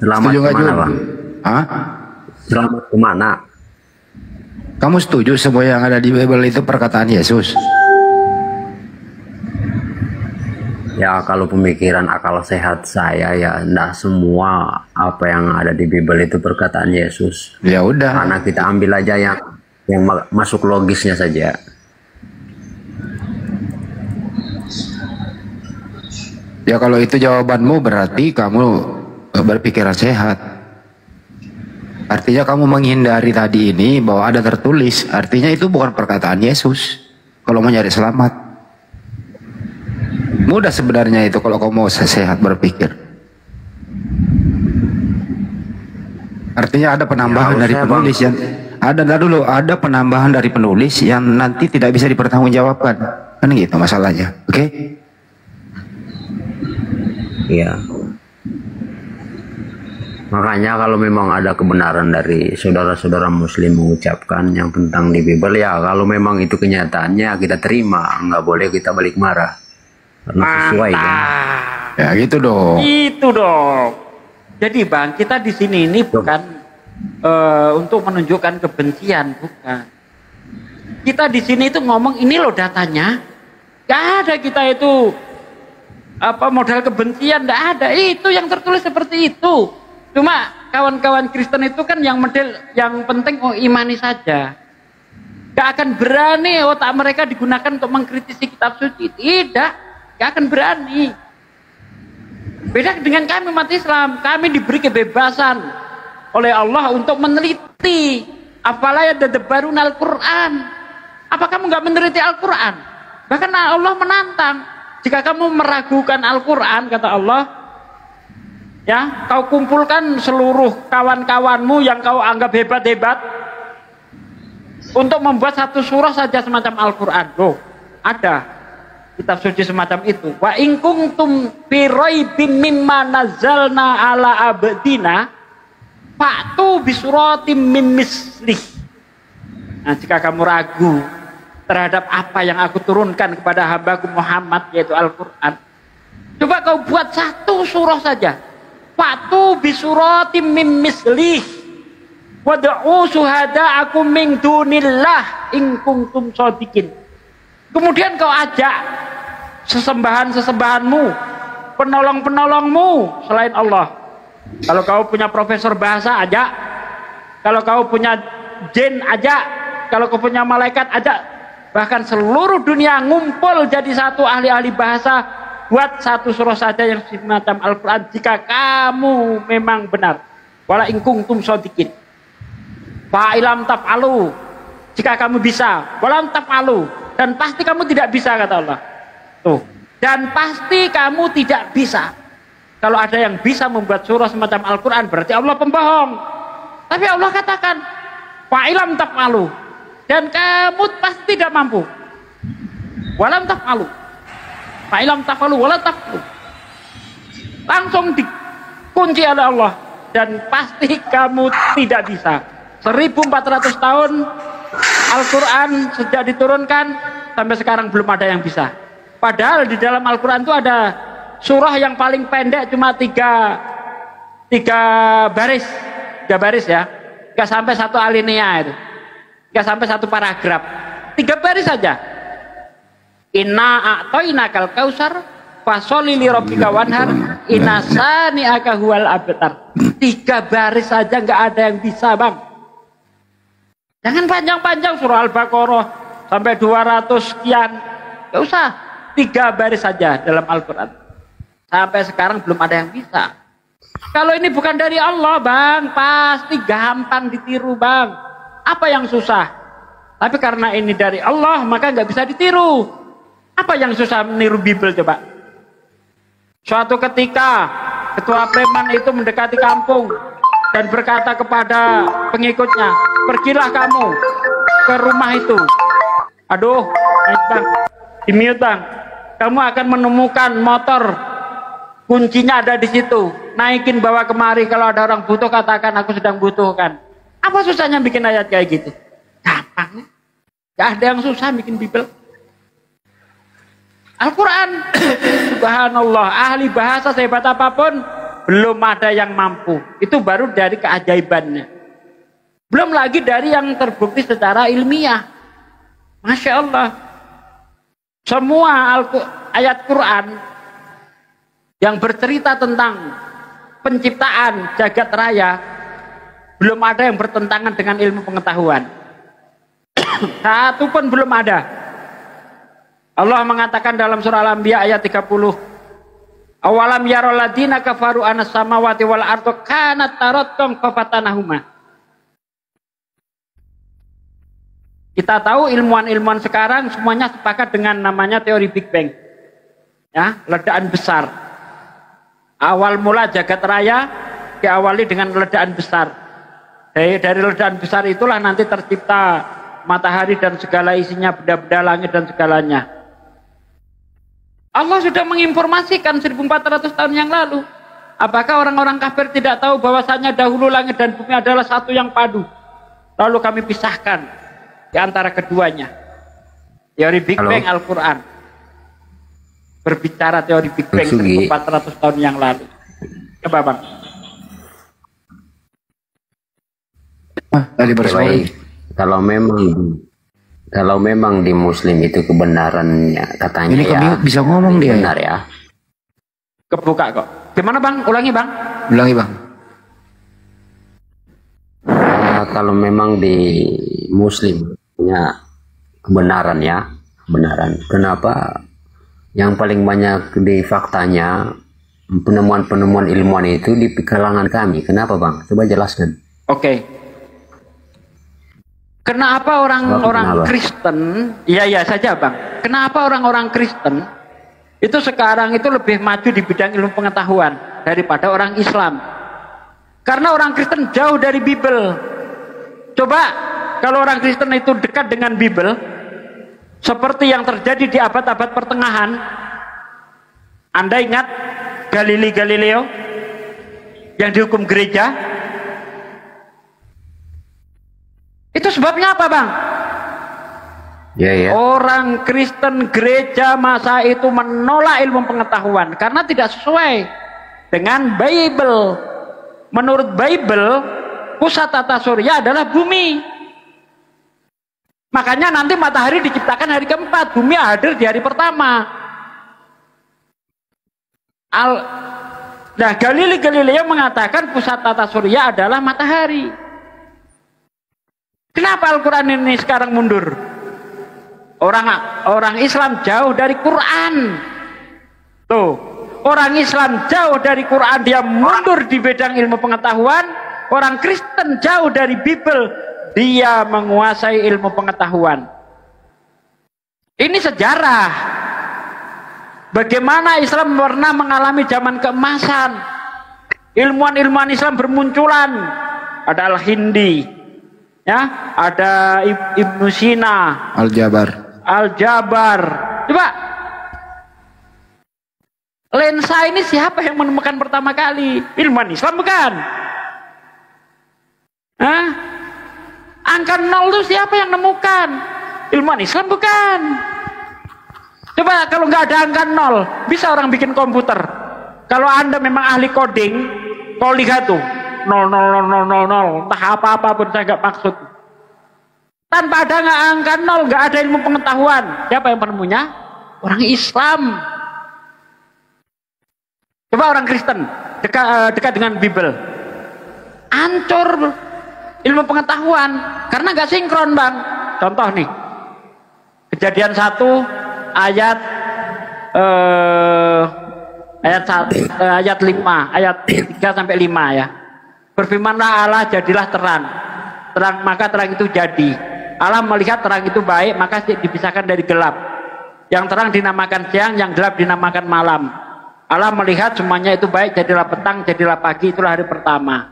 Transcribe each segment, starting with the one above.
Selamat Setuju nggak, kemana, Jun? Bang? Hah? Selamat kemana? Kamu setuju semua yang ada di Bible itu perkataan Yesus? Ya kalau pemikiran akal sehat saya ya enggak semua apa yang ada di Bible itu perkataan Yesus. Ya udah. Karena kita ambil aja yang masuk logisnya saja. Ya kalau itu jawabanmu berarti kamu berpikiran sehat. Artinya kamu menghindari tadi ini bahwa ada tertulis. Artinya itu bukan perkataan Yesus. Kalau mau nyari selamat. Mudah sebenarnya itu kalau kamu mau sehat berpikir. Artinya ada penambahan dari penulis yang ada penambahan dari penulis yang nanti tidak bisa dipertanggungjawabkan. Kan gitu masalahnya. Oke? Iya. Makanya kalau memang ada kebenaran dari saudara-saudara muslim mengucapkan yang tentang di Bible, ya kalau memang itu kenyataannya kita terima, nggak boleh kita balik marah. Karena sesuai kan. Ya gitu dong. Itu dong. Jadi Bang, kita di sini ini bukan untuk menunjukkan kebencian, bukan. Kita di sini itu ngomong ini loh datanya. Gak ada kita itu modal kebencian, gak ada. Itu yang tertulis seperti itu. Cuma kawan-kawan Kristen itu kan yang penting imani saja. Gak akan berani otak mereka digunakan untuk mengkritisi kitab suci. Tidak, gak akan berani. Beda dengan kami umat Islam, kami diberi kebebasan oleh Allah untuk meneliti. Apalah yatadabbarun Al-Quran. Apa kamu gak meneliti Al-Quran? Bahkan Allah menantang. Jika kamu meragukan Al-Quran, kata Allah, ya, kau kumpulkan seluruh kawan-kawanmu yang kau anggap hebat-hebat untuk membuat satu surah saja semacam Al-Quran. Loh, ada kitab suci semacam itu. Wa in kuntum fi raibim mimma nazzalna ala abdina fa'tu bi suratim mim mislih. Nah, jika kamu ragu terhadap apa yang aku turunkan kepada hambaku Muhammad, yaitu Al-Quran, coba kau buat satu surah saja. Fatu bisuratim mim mislih wad'u syuhada'akum min dunillah in kuntum shadiqin. Kemudian kau ajak sesembahan-sesembahanmu, penolong-penolongmu selain Allah. Kalau kau punya profesor bahasa, ajak. Kalau kau punya jin, ajak. Kalau kau punya malaikat, ajak. Bahkan seluruh dunia ngumpul jadi satu ahli-ahli bahasa. Buat satu surah saja yang semacam Al-Quran jika kamu memang benar. Wala in kuntum shadiqin. Fa ilam taf'alu. Jika kamu bisa, walam taf'alu, dan pasti kamu tidak bisa, kata Allah. Tuh. Dan pasti kamu tidak bisa. Kalau ada yang bisa membuat surah semacam Al-Quran, berarti Allah pembohong. Tapi Allah katakan, fa ilam taf'alu, dan kamu pasti tidak mampu. Walam taf'alu. Fa'ilam tafalu wala taflu. Langsung dikunci oleh Allah. Dan pasti kamu tidak bisa. 1400 tahun Al-Quran sejak diturunkan sampai sekarang belum ada yang bisa. Padahal di dalam Al-Quran itu ada surah yang paling pendek cuma tiga baris. 3 baris ya. Gak sampai satu alinea itu. Gak sampai satu paragraf. 3 baris saja. Inna a'toinakal kausar fasholli li rabbika wanhar inna sani'aka huwal abtar. 3 baris saja nggak ada yang bisa, Bang. Jangan panjang-panjang surah Al-Baqarah sampai 200 sekian. Nggak usah. 3 baris saja dalam Al-Quran. Sampai sekarang belum ada yang bisa. Kalau ini bukan dari Allah, Bang, pasti gampang ditiru, Bang. Apa yang susah? Tapi karena ini dari Allah, maka nggak bisa ditiru. Apa yang susah meniru Bible coba? Suatu ketika ketua preman itu mendekati kampung dan berkata kepada pengikutnya, pergilah kamu ke rumah itu. Aduh, bang, di mute bang. Kamu akan menemukan motor, kuncinya ada di situ. Naikin bawa kemari, kalau ada orang butuh katakan aku sedang butuhkan. Apa susahnya bikin ayat kayak gitu? Gampang. Gak ada yang susah bikin Bible. Al-Quran, subhanallah, ahli bahasa sehebat apapun belum ada yang mampu. Itu baru dari keajaibannya. Belum lagi dari yang terbukti secara ilmiah. Masya Allah. Semua ayat Quran yang bercerita tentang penciptaan jagat raya belum ada yang bertentangan dengan ilmu pengetahuan. Satu pun belum ada. Allah mengatakan dalam surah Al-Anbiya ayat 30, awalam yarol ladina kafaru anas samawati wal ardu kanat tarattum fafatanahuma. Kita tahu ilmuwan-ilmuwan sekarang semuanya sepakat dengan namanya teori Big Bang. Ya, ledakan besar. Awal mula jagat raya diawali dengan ledakan besar. Dari ledakan besar itulah nanti tercipta matahari dan segala isinya, benda-benda langit dan segalanya. Allah sudah menginformasikan 1400 tahun yang lalu. Apakah orang-orang kafir tidak tahu bahwasanya dahulu langit dan bumi adalah satu yang padu? Lalu kami pisahkan di antara keduanya. Teori Big Bang Al-Quran berbicara teori Big Bang 1400 tahun yang lalu. Coba Bang. Tadi bersuara. Kalau memang di Muslim itu kebenarannya katanya ini ya bisa ngomong dia benar ya. Kebuka kok. Gimana Bang? Ulangi Bang. Ulangi Bang. Kalau memang di Muslim punya kebenaran ya, kebenaran. Kenapa yang paling banyak di faktanya penemuan-penemuan ilmuwan itu di kalangan kami? Kenapa Bang? Coba jelaskan. Oke. Kenapa orang-orang Kristen, iya saja Bang, kenapa orang-orang Kristen itu sekarang itu lebih maju di bidang ilmu pengetahuan daripada orang Islam? Karena orang Kristen jauh dari Bible. Coba kalau orang Kristen itu dekat dengan Bible, seperti yang terjadi di abad-abad pertengahan. Anda ingat Galileo yang dihukum gereja? Itu sebabnya apa Bang? Ya. Orang Kristen gereja masa itu menolak ilmu pengetahuan karena tidak sesuai dengan Bible. Menurut Bible, pusat tata surya adalah bumi. Makanya nanti matahari diciptakan hari keempat, bumi hadir di hari pertama. Nah, Galileo mengatakan pusat tata surya adalah matahari. Kenapa Al-Quran ini sekarang mundur? Orang Islam jauh dari Quran. Tuh, orang Islam jauh dari Quran, dia mundur di bidang ilmu pengetahuan. Orang Kristen jauh dari Bible, dia menguasai ilmu pengetahuan. Ini sejarah. Bagaimana Islam pernah mengalami zaman keemasan. Ilmuwan-ilmuwan Islam bermunculan. Ada Al-Hindi, ya, ada Ibnu Sina, Al-Jabar. Coba, lensa ini siapa yang menemukan pertama kali? Ilmuwan Islam bukan? Hah? Angka 0 itu siapa yang menemukan? Ilmuwan Islam bukan? Coba kalau nggak ada angka 0, bisa orang bikin komputer. Kalau Anda memang ahli coding, kau lihat tuh 00000, entah apa-apa pun saya nggak maksud. Tanpa ada nggak angka 0, nggak ada ilmu pengetahuan. Siapa yang penemunya? Orang Islam. Coba orang Kristen dekat dengan Bible, hancur ilmu pengetahuan karena nggak sinkron Bang. Contoh nih, Kejadian 1 ayat 5, ayat 3 sampai 5 ya. Berfirmanlah Allah, jadilah terang. Maka terang itu jadi. Allah melihat terang itu baik, maka dipisahkan dari gelap. Yang terang dinamakan siang, yang gelap dinamakan malam. Allah melihat semuanya itu baik, jadilah petang, jadilah pagi, itulah hari pertama.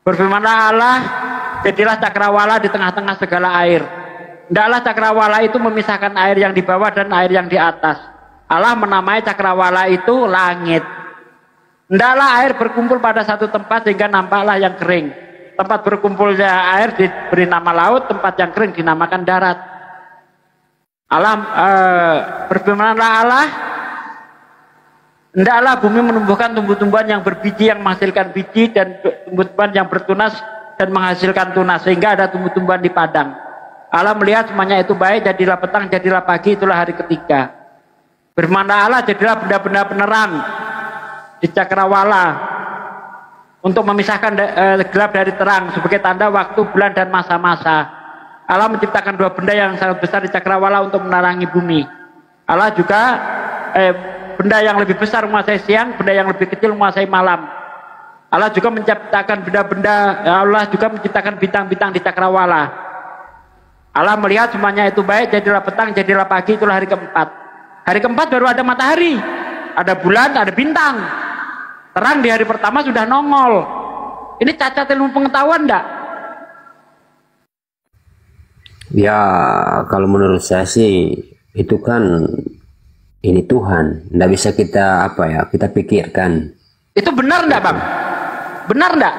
Berfirmanlah Allah, jadilah cakrawala di tengah-tengah segala air. Hendaklah cakrawala itu memisahkan air yang di bawah dan air yang di atas. Allah menamai cakrawala itu langit. Hendaklah air berkumpul pada satu tempat sehingga nampaklah yang kering. Tempat berkumpulnya air diberi nama laut, tempat yang kering dinamakan darat. Allah berfirmanlah Allah, Hendaklah bumi menumbuhkan tumbuh-tumbuhan yang berbiji, yang menghasilkan biji, dan tumbuh-tumbuhan yang bertunas dan menghasilkan tunas, sehingga ada tumbuh-tumbuhan di padang. Allah melihat semuanya itu baik, jadilah petang, jadilah pagi, itulah hari ketiga. Bermana Allah, jadilah benda-benda penerang di cakrawala untuk memisahkan gelap dari terang sebagai tanda waktu, bulan, dan masa-masa. Allah menciptakan dua benda yang sangat besar di cakrawala untuk menerangi bumi. Allah juga benda yang lebih besar menguasai siang, benda yang lebih kecil menguasai malam. Allah juga menciptakan benda-benda, Allah juga menciptakan bintang-bintang di cakrawala. Allah melihat semuanya itu baik, jadilah petang, jadilah pagi, itulah hari keempat. Hari keempat baru ada matahari, ada bulan, ada bintang. Terang di hari pertama sudah nongol. Ini cacat ilmu pengetahuan enggak? Ya, kalau menurut saya sih itu kan ini Tuhan, nggak bisa kita kita pikirkan. Itu benar enggak, Bang? Benar enggak?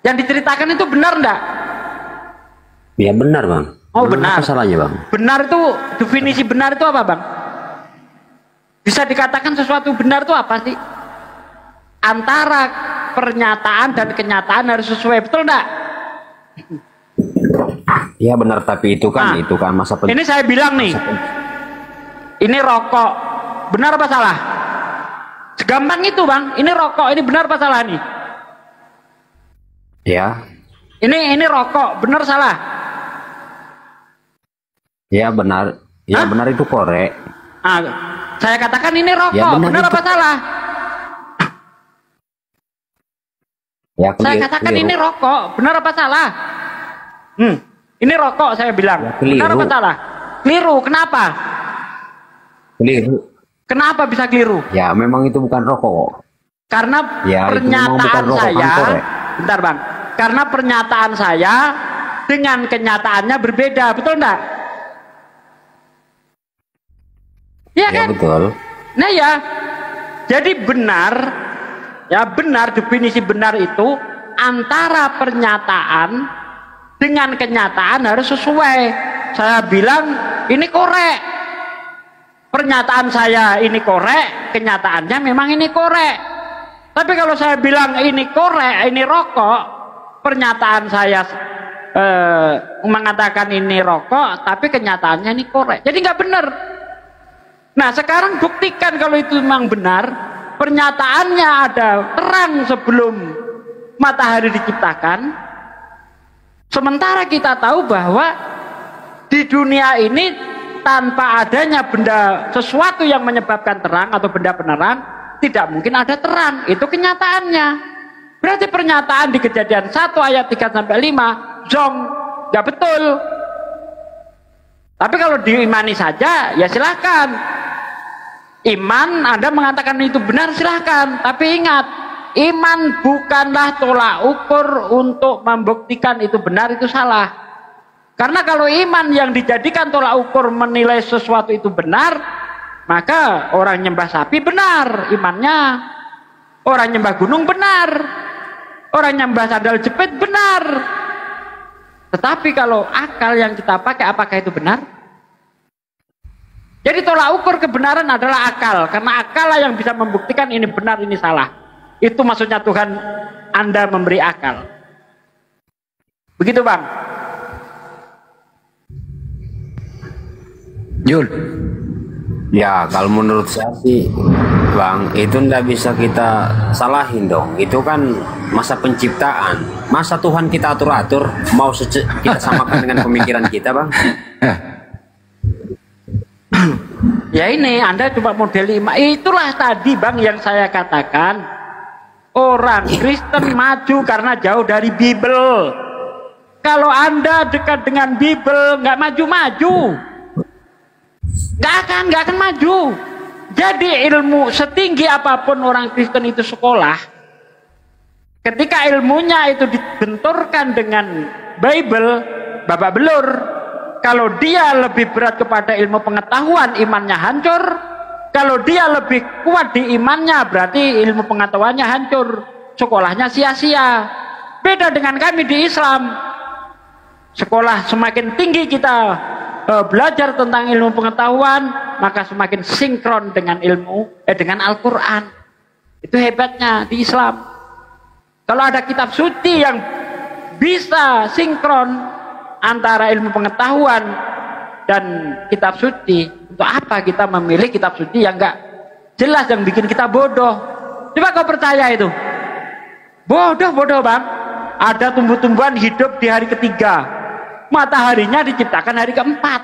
Yang diceritakan itu benar enggak? Ya benar, Bang. Oh, benar. Apa salahnya, Bang? Benar itu, definisi benar itu apa, Bang? Bisa dikatakan sesuatu benar itu apa sih? Antara pernyataan dan kenyataan harus sesuai, betul enggak? Ya benar, tapi itu kan masa ini saya bilang nih, ini rokok, benar apa salah? Segampang itu, Bang. Ini rokok, ini benar apa salah nih? Ya. Ini rokok, benar salah? Ya benar. Ya benar, itu korek. Saya katakan ini rokok, ya, benar apa salah? Ya, saya katakan ini rokok, benar apa salah? Ini rokok, saya bilang. Ya, benar apa salah? Keliru, kenapa? Keliru. Kenapa bisa keliru? Ya memang itu bukan rokok. Karena ya, pernyataan rokok, saya, bentar Bang, karena pernyataan saya dengan kenyataannya berbeda, betul enggak? Ya kan? Ya betul. Nah ya, jadi benar, ya benar, definisi benar itu antara pernyataan dengan kenyataan harus sesuai. Saya bilang ini korek, pernyataan saya ini korek, kenyataannya memang ini korek. Tapi kalau saya bilang ini korek, ini rokok, pernyataan saya mengatakan ini rokok, tapi kenyataannya ini korek. Jadi nggak benar. Nah sekarang buktikan kalau itu memang benar, pernyataannya ada terang sebelum matahari diciptakan, sementara kita tahu bahwa di dunia ini tanpa adanya benda sesuatu yang menyebabkan terang atau benda penerang, tidak mungkin ada terang. Itu kenyataannya. Berarti pernyataan di Kejadian 1 ayat 3-5 zong, nggak betul. Tapi kalau diimani saja ya silahkan. Iman Anda mengatakan itu benar silahkan. Tapi ingat, iman bukanlah tolak ukur untuk membuktikan itu benar itu salah. Karena kalau iman yang dijadikan tolak ukur menilai sesuatu itu benar, maka orang nyembah sapi benar imannya, orang nyembah gunung benar, orang nyembah sandal jepit benar. Tetapi kalau akal yang kita pakai, apakah itu benar? Jadi tolak ukur kebenaran adalah akal, karena akal lah yang bisa membuktikan ini benar, ini salah. Itu maksudnya Tuhan Anda memberi akal. Begitu Bang. Jul. Ya kalau menurut saya sih Bang, itu nggak bisa kita salahin dong. Itu kan masa penciptaan. Masa Tuhan kita atur-atur, mau kita samakan dengan pemikiran kita Bang? Ya ini Anda coba model iman. Itulah tadi Bang yang saya katakan, orang Kristen maju karena jauh dari Bible. Kalau Anda dekat dengan Bible nggak maju-maju, nggak akan maju. Jadi ilmu setinggi apapun orang Kristen itu sekolah, ketika ilmunya itu dibenturkan dengan Bible, babak belur. Kalau dia lebih berat kepada ilmu pengetahuan, imannya hancur. Kalau dia lebih kuat di imannya, berarti ilmu pengetahuannya hancur. Sekolahnya sia-sia. Beda dengan kami di Islam. Sekolah semakin tinggi kita belajar tentang ilmu pengetahuan, maka semakin sinkron dengan dengan Al-Quran. Itu hebatnya di Islam. Kalau ada kitab suci yang bisa sinkron antara ilmu pengetahuan dan kitab suci, untuk apa kita memilih kitab suci yang enggak jelas, yang bikin kita bodoh? Coba kau percaya itu? Bodoh bang. Ada tumbuh-tumbuhan hidup di hari ketiga, mataharinya diciptakan hari keempat.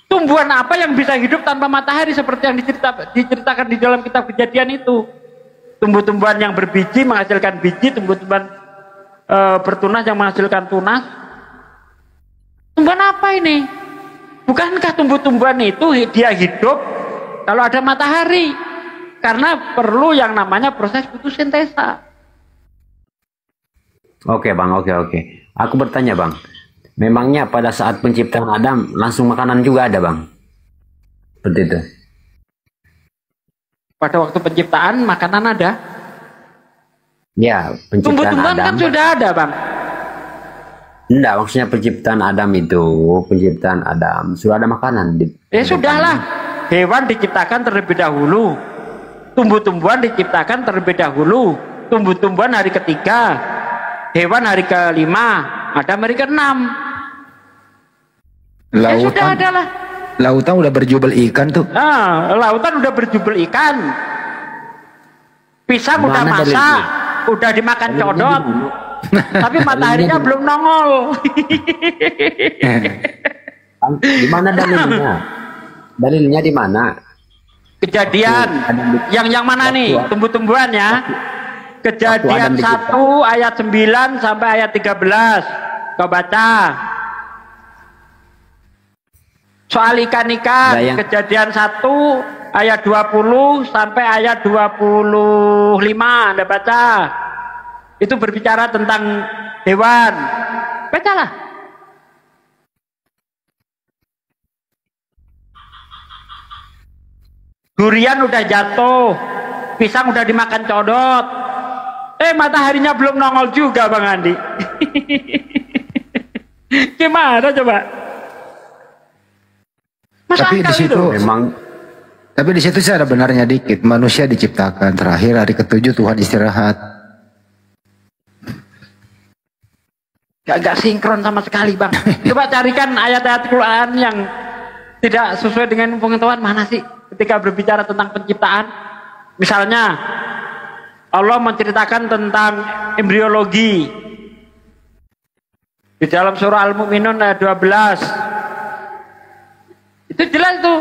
Tumbuhan apa yang bisa hidup tanpa matahari seperti yang diceritakan di dalam kitab Kejadian itu? Tumbuh-tumbuhan yang berbiji menghasilkan biji, tumbuh-tumbuhan bertunas yang menghasilkan tunas. Tumbuhan apa ini? Bukankah tumbuh-tumbuhan itu dia hidup kalau ada matahari? Karena perlu yang namanya proses fotosintesa. Oke bang, oke. Aku bertanya bang, memangnya pada saat penciptaan Adam langsung makanan juga ada bang? Seperti itu. Pada waktu penciptaan makanan ada? Ya, penciptaan Tumbuh-tumbuhan Adam. kan sudah ada bang. Enggak, maksudnya penciptaan Adam itu, penciptaan Adam sudah ada makanan. Sudahlah. Hewan diciptakan terlebih dahulu. Tumbuh-tumbuhan diciptakan terlebih dahulu. Tumbuh-tumbuhan hari ketiga. Hewan hari kelima, Adam hari keenam. Sudah ada lah. Lautan udah berjubel ikan tuh. Nah, lautan udah berjubel ikan. Pisang udah masak, udah dimakan codot. Tapi mataharinya belum nongol. Di mana dalilnya? Dalilnya di mana? Kejadian. Yang mana nih? Tumbuh-tumbuhan ya. Kejadian 1 ayat 9 sampai ayat 13. Kau baca. Soal ikan-ikan, Kejadian 1 ayat 20 sampai ayat 25. Anda baca. Itu berbicara tentang hewan. Bacalah. Durian udah jatuh, pisang udah dimakan codot. Mataharinya belum nongol juga Bang Andi. Gimana coba? Tapi di situ memang. Tapi di situ sih ada benarnya dikit. Manusia diciptakan terakhir hari ketujuh Tuhan istirahat. Gak sinkron sama sekali Bang. Coba carikan ayat-ayat Quran yang tidak sesuai dengan pengetahuan mana sih ketika berbicara tentang penciptaan. Misalnya Allah menceritakan tentang embriologi di dalam surah Al-Mu'minun ayat 12. Itu jelas tuh.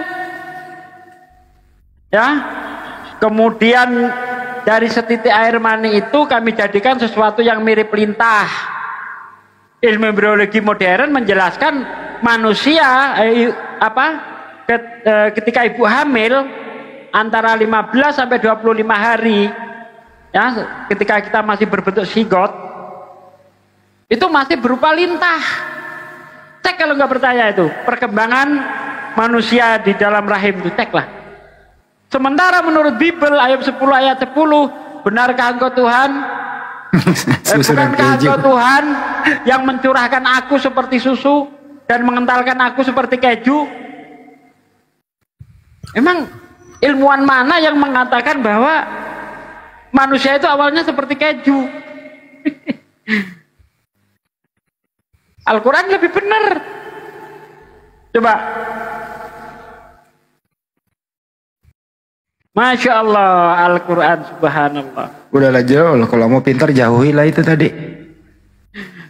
Ya. Kemudian dari setitik air mani itu kami jadikan sesuatu yang mirip lintah. Ilmu embriologi modern menjelaskan manusia ketika ibu hamil antara 15 sampai 25 hari, ya, ketika kita masih berbentuk zigot, itu masih berupa lintah. Cek kalau nggak percaya itu perkembangan manusia di dalam rahim itu, ceklah. Sementara menurut Bible ayat 10 ayat 10, benarkah engkau Tuhan? Bukankah engkau Tuhan yang mencurahkan aku seperti susu dan mengentalkan aku seperti keju? Emang ilmuwan mana yang mengatakan bahwa manusia itu awalnya seperti keju? Al-Quran lebih benar. Coba. Masya Allah, Al-Quran, subhanallah. Udahlah jauh, kalau mau pintar jauhilah itu tadi.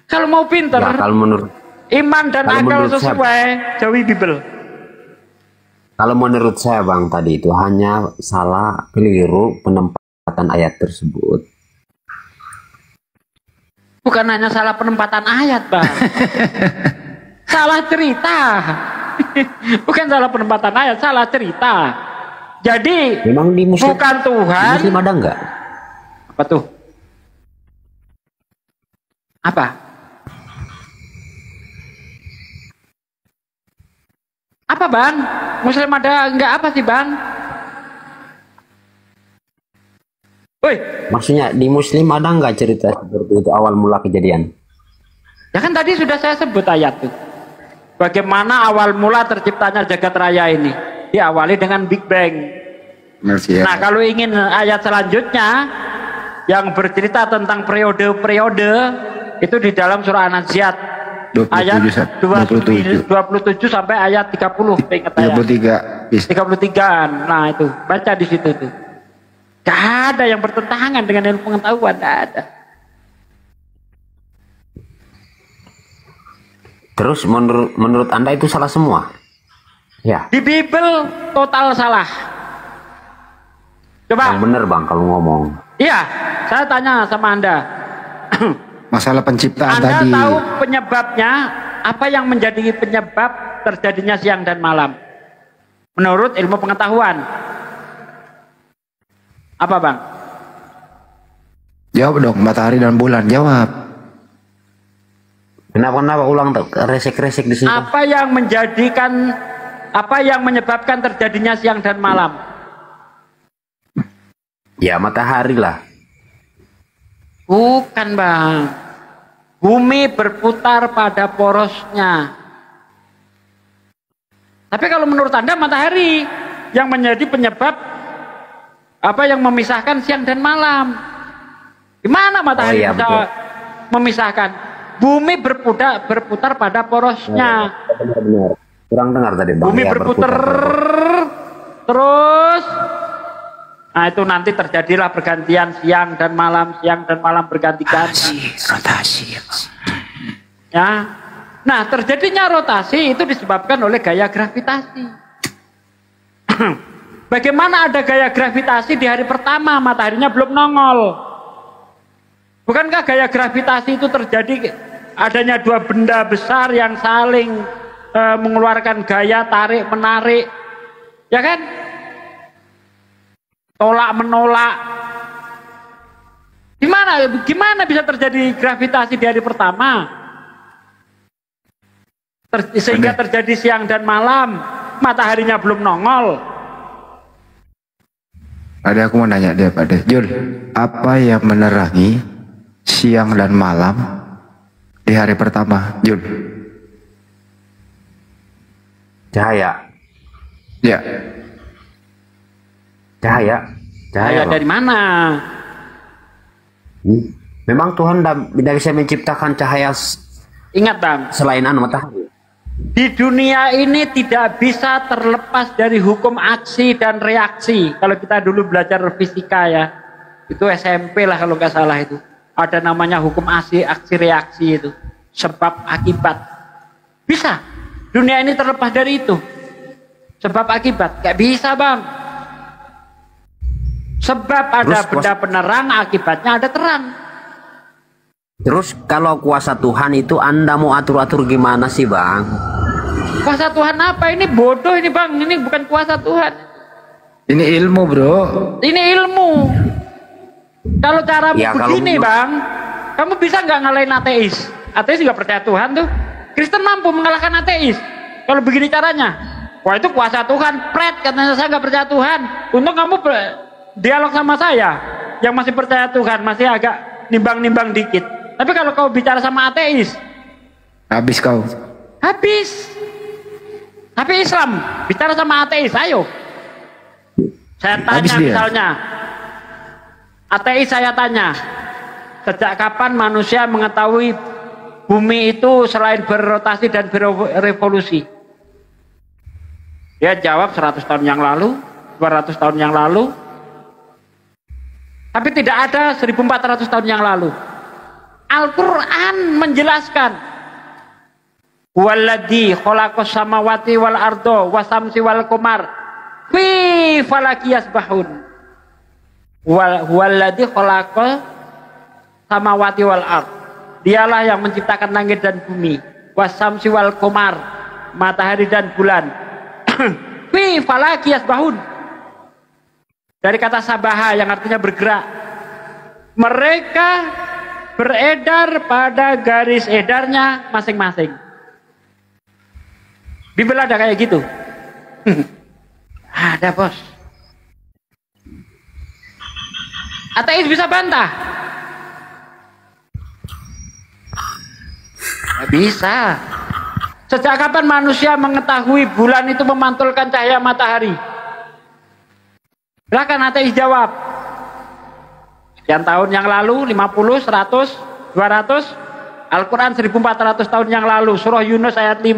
Kalau mau pintar, ya, kalau menurut iman dan akal sesuai, jauhi Bible. Kalau menurut saya Bang, tadi itu hanya salah keliru penempatan ayat tersebut. Bukan hanya salah penempatan ayat Bang. Salah cerita. Bukan salah penempatan ayat, salah cerita. Jadi memang di Muslim, bukan Tuhan. di Muslim ada enggak? Apa tuh? Apa? Apa Bang? Muslim ada enggak apa sih Bang? Woi. Maksudnya di Muslim ada enggak cerita seperti itu awal mula kejadian? Ya kan tadi sudah saya sebut ayat tuh. bagaimana awal mula terciptanya jagat raya ini. Diawali dengan Big Bang. Merci, ya. Nah, kalau ingin ayat selanjutnya yang bercerita tentang periode-periode itu di dalam surah An-Naziat ayat 27 sampai ayat 30, ingat saya. 33-an. Nah, itu baca di situ tuh. Gak ada yang bertentangan dengan ilmu pengetahuan, gak ada. Terus menurut Anda itu salah semua? Ya. Di Bible total salah. Coba. Yang benar Bang kalau ngomong. Iya, saya tanya sama Anda. Masalah penciptaan Anda tadi. Anda tahu penyebabnya, apa yang menjadi penyebab terjadinya siang dan malam? Menurut ilmu pengetahuan. Apa Bang? Jawab dong, matahari dan bulan, jawab. Kenapa ulang tuh resek-resek di sini? Apa yang menyebabkan terjadinya siang dan malam? Ya matahari lah. Bukan Bang. Bumi berputar pada porosnya. Tapi kalau menurut Anda matahari yang menjadi penyebab apa yang memisahkan siang dan malam? Gimana matahari bisa betul. memisahkan? Bumi berputar pada porosnya. Benar. Kurang dengar tadi Bang. Bumi Ya, berputar terus. Nah itu nanti terjadilah pergantian siang dan malam berganti-ganti. Rotasi. Ya. Nah terjadinya rotasi itu disebabkan oleh gaya gravitasi. Bagaimana ada gaya gravitasi di hari pertama mataharinya belum nongol? Bukankah gaya gravitasi itu terjadi adanya dua benda besar yang saling mengeluarkan gaya tarik menarik, ya kan? Tolak menolak. Gimana bisa terjadi gravitasi di hari pertama? Sehingga terjadi siang dan malam, mataharinya belum nongol. Ada aku mau nanya dia pada Jul, apa yang menerangi siang dan malam di hari pertama, Jul? Cahaya. Ya. Cahaya Cahaya dari mana? Memang Tuhan tidak bisa menciptakan cahaya Ingat Bang, selain matahari. di dunia ini tidak bisa terlepas dari hukum aksi dan reaksi. Kalau kita dulu belajar fisika ya, itu SMP lah kalau nggak salah itu. Ada namanya hukum aksi reaksi itu. Sebab akibat. Bisa. Dunia ini terlepas dari itu. Sebab akibat. Nggak bisa Bang. Sebab ada benda penerang, akibatnya ada terang. Terus kalau kuasa Tuhan itu Anda mau atur-atur gimana sih Bang? Kuasa Tuhan apa? Ini bodoh ini Bang, ini bukan kuasa Tuhan. Ini ilmu bro. Ini ilmu. Kalau caramu Ya, begini kalau Bang, kamu bisa nggak ngalahin ateis? Ateis juga percaya Tuhan tuh. Kristen mampu mengalahkan ateis. Kalau begini caranya. Wah itu kuasa Tuhan, pret katanya saya nggak percaya Tuhan. Untung kamu dialog sama saya yang masih percaya Tuhan, masih agak nimbang-nimbang dikit. Tapi kalau kau bicara sama ateis, Habis kau. habis. Tapi Islam bicara sama ateis, ayo. Saya tanya misalnya, ateis saya tanya, sejak kapan manusia mengetahui bumi itu selain berrotasi dan berevolusi? Dia jawab 100 tahun yang lalu, 200 tahun yang lalu. Tapi tidak ada 1400 tahun yang lalu. Al-Quran menjelaskan, Walladzi khalaqas samawati wal ardo wasamsi wal qamar fi falaki yasbahun. Walladzi khalaqas samawati wal ard. Dialah yang menciptakan langit dan bumi. Wasamsi wal qamar, matahari dan bulan. Fi falaki yasbahun. Dari kata sabaha yang artinya bergerak. Mereka beredar pada garis edarnya masing-masing. Bibel ada kayak gitu. Ada bos. Ateis bisa bantah? Nggak bisa. Sejak kapan manusia mengetahui bulan itu memantulkan cahaya matahari? Silakan ateis jawab. Sekian tahun yang lalu, 50, 100, 200, Al-Quran 1400 tahun yang lalu, surah Yunus ayat 5.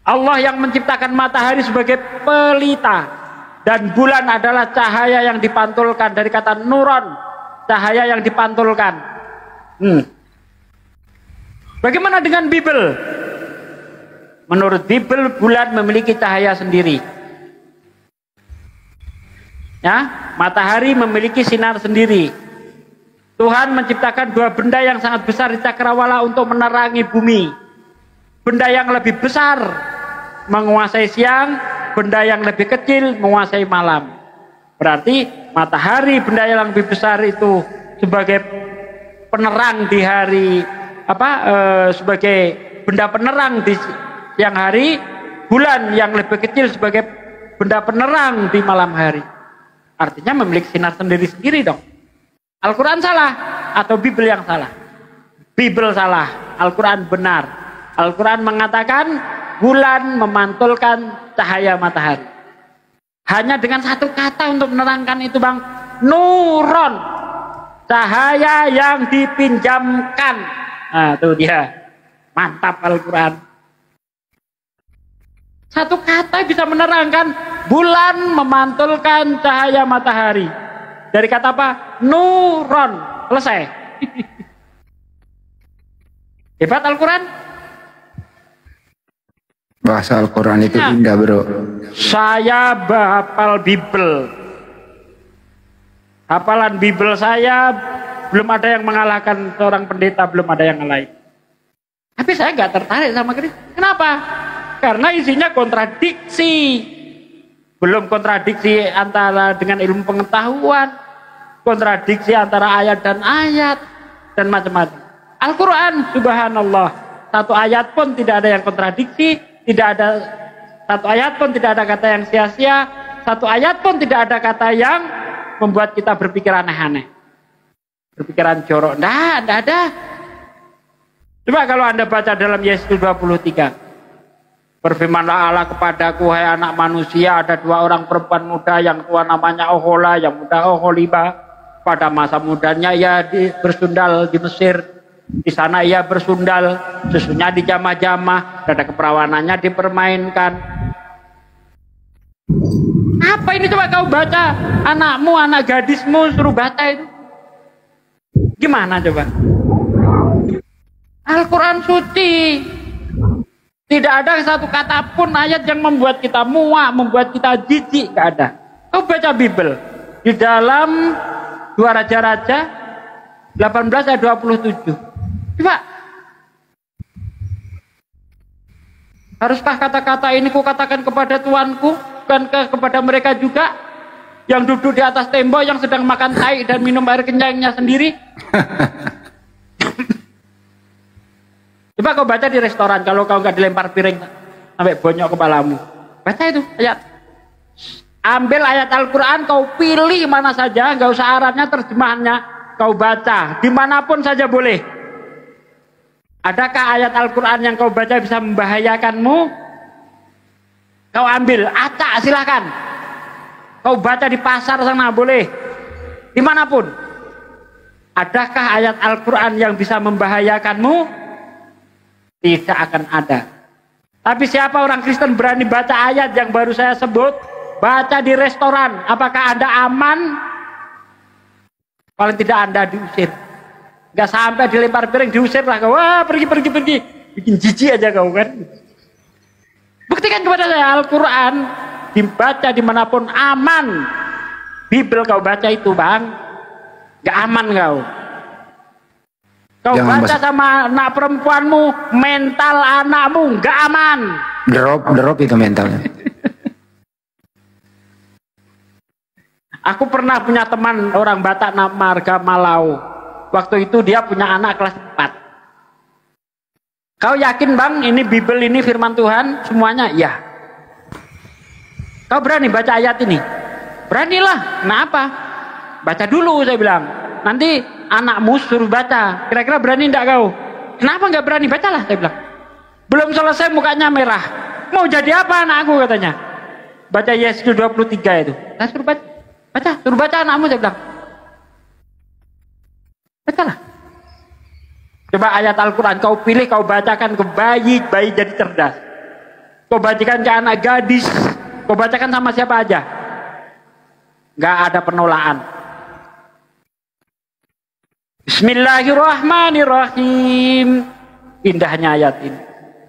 Allah yang menciptakan matahari sebagai pelita, dan bulan adalah cahaya yang dipantulkan, dari kata nuron, cahaya yang dipantulkan. Bagaimana dengan Bible? Menurut Bible, bulan memiliki cahaya sendiri. Ya, matahari memiliki sinar sendiri. Tuhan menciptakan dua benda yang sangat besar di cakrawala untuk menerangi bumi. Benda yang lebih besar menguasai siang, benda yang lebih kecil menguasai malam. Berarti matahari, benda yang lebih besar itu sebagai penerang di hari sebagai benda penerang di siang hari, bulan yang lebih kecil sebagai benda penerang di malam hari. Artinya memiliki sinar sendiri-sendiri dong. Al-Quran salah atau Bible yang salah? Bible salah, Al-Quran benar. Al-Quran mengatakan bulan memantulkan cahaya matahari. Hanya dengan satu kata untuk menerangkan itu, Bang. Nuron, cahaya yang dipinjamkan. Nah, itu dia. Mantap Al-Quran. Satu kata bisa menerangkan bulan memantulkan cahaya matahari. Dari kata apa? Nuron. Selesai. Hebat Al-Quran. Bahasa Al-Quran itu indah, bro. Saya hafal Bible. Hafalan Bible saya belum ada yang mengalahkan seorang pendeta, belum ada yang lain. Tapi saya nggak tertarik sama Kristen. Kenapa? Karena isinya kontradiksi. Belum kontradiksi antara dengan ilmu pengetahuan, kontradiksi antara ayat dan ayat, dan macam-macam. Al-Quran, subhanallah, satu ayat pun tidak ada yang kontradiksi, tidak ada satu ayat pun tidak ada kata yang sia-sia, satu ayat pun tidak ada kata yang membuat kita berpikir aneh-aneh, berpikiran jorok. Tidak ada. Coba kalau Anda baca dalam Yesus 23. Berfirmanlah Allah kepadaku, hai anak manusia, ada dua orang perempuan muda, yang tua namanya Ohola, yang muda Oholiba. Pada masa mudanya ia bersundal di Mesir. Di sana ia bersundal, susunya dijamah-jamah, dada keperawanannya dipermainkan. Apa ini, coba kau baca, anakmu, anak gadismu suruh baca itu. Gimana coba? Al-Quran suci. Tidak ada satu kata pun ayat yang membuat kita muak, membuat kita jijik, nggak ada. Kau baca Bible di dalam 2 Raja-Raja 18 ayat 27. Coba. Haruskah kata-kata ini ku katakan kepada tuanku, bukan kepada mereka juga yang duduk di atas tembok, yang sedang makan tai dan minum air kenyangnya sendiri? Coba kau baca di restoran, kalau kau nggak dilempar piring sampai bonyok kepalamu. Baca itu ayat. Ambil ayat Al-Quran, kau pilih mana saja, nggak usah Arabnya, terjemahannya, kau baca dimanapun saja boleh. Adakah ayat Al-Quran yang kau baca bisa membahayakanmu? Kau ambil, acak silahkan. Kau baca di pasar sana boleh, dimanapun. Adakah ayat Al-Quran yang bisa membahayakanmu? Tidak akan ada. Tapi siapa orang Kristen berani baca ayat yang baru saya sebut? Baca di restoran, apakah Anda aman? Paling tidak Anda diusir. Gak sampai dilempar piring, diusir lah kau. Wah, pergi. Bikin jijik aja kau kan. Buktikan kepada saya, Al-Quran dibaca dimanapun aman. Bible kau baca itu, Bang, gak aman kau. Kau baca sama anak perempuanmu, mental anakmu nggak aman. Drop itu mentalnya. Aku pernah punya teman orang Batak marga Malau. Waktu itu dia punya anak kelas 4. Kau yakin, Bang, ini Bible, ini firman Tuhan semuanya? Ya. Kau berani baca ayat ini? Beranilah. Kenapa? Baca dulu, saya bilang. Nanti anakmu suruh baca. Kira-kira berani enggak kau? Kenapa enggak berani? Bacalah, saya bilang. Belum selesai mukanya merah. Mau jadi apa anakku katanya? Baca Yesus 23 itu. Saya suruh baca. Suruh baca anakmu, saya bilang. Bacalah. Coba ayat Al-Quran kau pilih, kau bacakan ke bayi jadi cerdas. Kau bacakan ke anak gadis, kau bacakan sama siapa aja. Gak ada penolakan. Bismillahirrahmanirrahim. Indahnya ayat ini.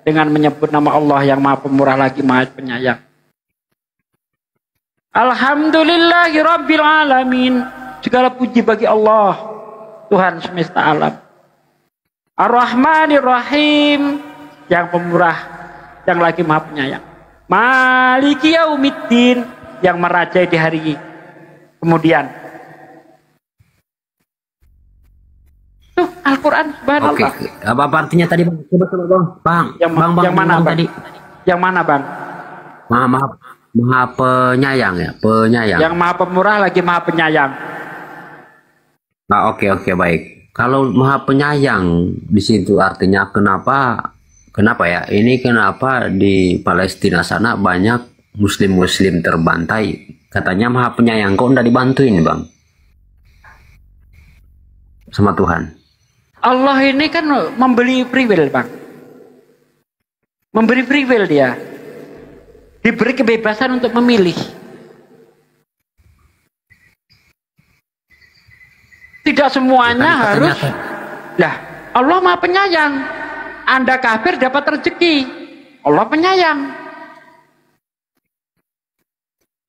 Dengan menyebut nama Allah yang Maha Pemurah lagi Maha Penyayang. Alhamdulillahirabbil alamin. Segala puji bagi Allah, Tuhan semesta alam. Ar-Rahmanir-Rahim, yang pemurah, yang lagi Maha Penyayang. Maliki yaumiddin, yang merajai di hari kemudian. Tuh Al-Quran subhanallah. Oke. Apa artinya tadi Bang? Coba Bang. Yang mana Bang? Tadi. Yang mana Bang? Maha penyayang ya, penyayang. Yang Maha Pemurah lagi Maha Penyayang. Nah, oke baik. Kalau Maha Penyayang di situ artinya kenapa ya? Ini kenapa di Palestina sana banyak muslim terbantai? Katanya Maha Penyayang, kok enggak dibantuin Bang? Sama Tuhan. Allah ini kan memberi free will Bang. Memberi free will dia. Diberi kebebasan untuk memilih. Tidak semuanya harus. Lah, Allah Maha Penyayang. Anda kafir dapat rezeki. Allah penyayang.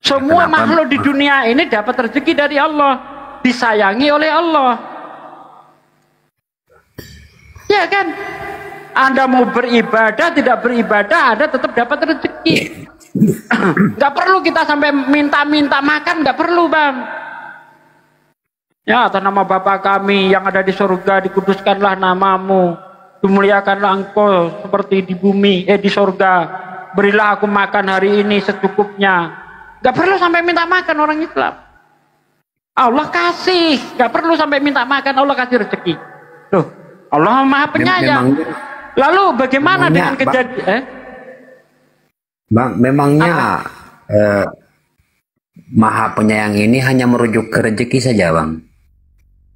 Semua makhluk di dunia ini dapat rezeki dari Allah. Disayangi oleh Allah. Ya kan? Anda mau beribadah, tidak beribadah, Anda tetap dapat rezeki. Gak perlu kita sampai minta-minta makan, gak perlu Bang. Ya, atas nama Bapa kami yang ada di surga, dikuduskanlah namamu, dimuliakanlah engkau seperti di bumi, di surga. Berilah aku makan hari ini secukupnya. Gak perlu sampai minta makan orang Islam. Allah kasih, gak perlu sampai minta makan, Allah kasih rezeki. Tuh, Allah Maha Penyayang. Lalu bagaimana dengan kejadian? Bang, memangnya Maha Penyayang ini hanya merujuk ke rezeki saja Bang?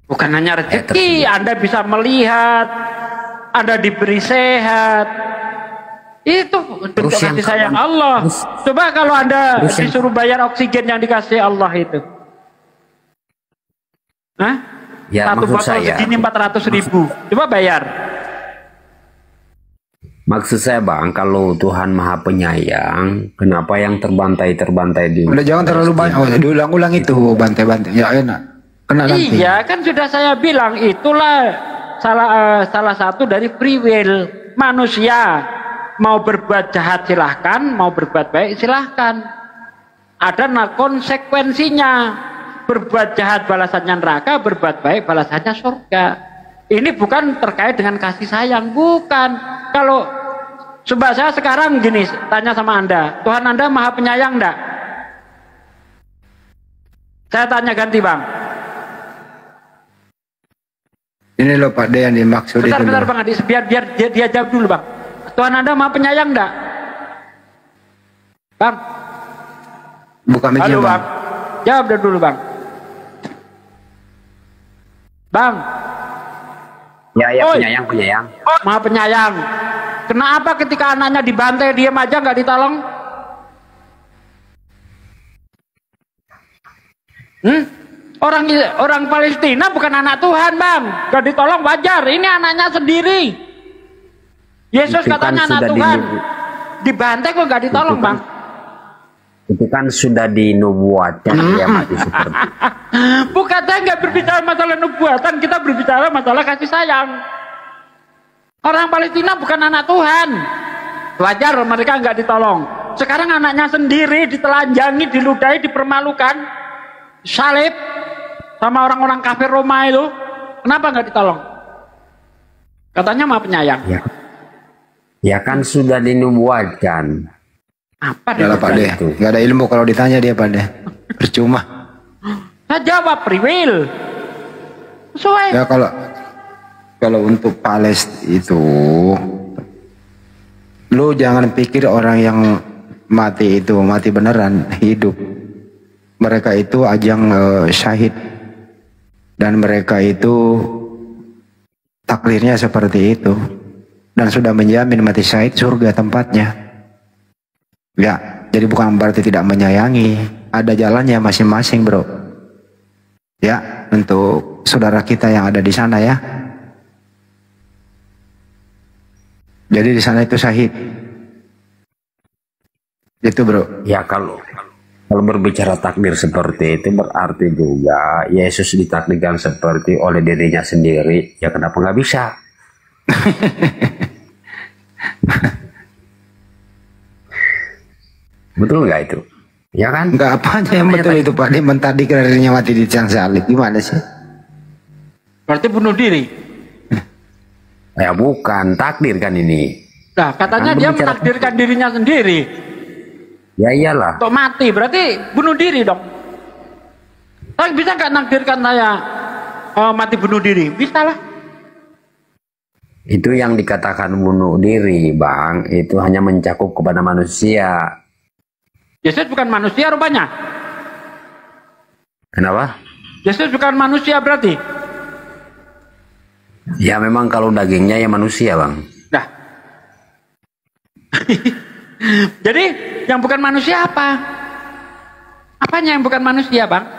Bukan hanya rezeki, Anda bisa melihat, Anda diberi sehat. Itu bentuk kasih sayang Allah. Coba kalau Anda disuruh bayar oksigen yang dikasih Allah itu. Hah? Ya, satu botol segini 400.000. Coba bayar. Maksud saya Bang, kalau Tuhan Maha Penyayang, kenapa yang terbantai di... Udah jangan terlalu banyak, diulang-ulang itu bantai-bantai, ya enak. Kena nanti. Iya, kan sudah saya bilang, itulah salah satu dari free will manusia. Mau berbuat jahat silahkan, mau berbuat baik silahkan. Ada konsekuensinya. Berbuat jahat balasannya neraka, berbuat baik balasannya surga. Ini bukan terkait dengan kasih sayang, bukan. Kalau coba saya sekarang gini, tanya sama Anda, Tuhan Anda Maha Penyayang enggak? Saya tanya ganti Bang. Ini loh Pak D yang dimaksud. Bentar Bang Adi, biar dia jawab dulu Bang. Tuhan Anda Maha Penyayang enggak? Bang. Bukan media Bang. Jawab dulu Bang. Bang. Ya, penyayang. Maha Penyayang. Kenapa ketika anaknya dibantai diam aja nggak ditolong? Orang Palestina bukan anak Tuhan Bang, nggak ditolong wajar. Ini anaknya sendiri. Yesus itu katanya kan anak Tuhan. Dibantai kok nggak ditolong Bang? Itu kan sudah dinubuatkan dia mati seperti. Bukan, saya nggak berbicara masalah nubuatan, kita berbicara masalah kasih sayang. Orang Palestina bukan anak Tuhan, wajar mereka nggak ditolong. Sekarang anaknya sendiri ditelanjangi, diludahi, dipermalukan, salib sama orang-orang kafir Roma itu, kenapa nggak ditolong? Katanya Maha Penyayang. Ya kan sudah dinubuatkan. Apa dia Pak D? Gak ada ilmu kalau ditanya dia Pak D. Percuma. Saya jawab free will. Sesuai. Ya kalau untuk Palestina itu Lu jangan pikir orang yang mati itu mati beneran, hidup. Mereka itu ajang syahid. Dan mereka itu takdirnya seperti itu. Dan sudah menjamin mati syahid surga tempatnya. Ya, jadi bukan berarti tidak menyayangi. Ada jalannya masing-masing, bro. Ya, untuk saudara kita yang ada di sana ya. Jadi di sana itu syahid. Itu, bro. Ya kalau berbicara takdir seperti itu berarti juga Yesus ditakdirkan seperti oleh dirinya sendiri. Ya kenapa nggak bisa? Betul nggak itu? Ya kan? Nggak apanya yang betul itu Pak. Dia mentadi dirinya mati di tiang salib. Gimana sih? Berarti bunuh diri. Ya bukan, takdir kan ini. Nah, katanya Kan dia berbicara menakdirkan dirinya sendiri Ya iyalah. untuk mati, berarti bunuh diri dong. Tapi bisa nggak nakdirkan saya mati bunuh diri? Bisa lah. Itu yang dikatakan bunuh diri, Bang, itu hanya mencakup kepada manusia. Yesus bukan manusia rupanya. Kenapa? Yesus bukan manusia berarti. Ya memang kalau dagingnya ya manusia, Bang. Nah. Jadi yang bukan manusia apa? Apanya yang bukan manusia, Bang?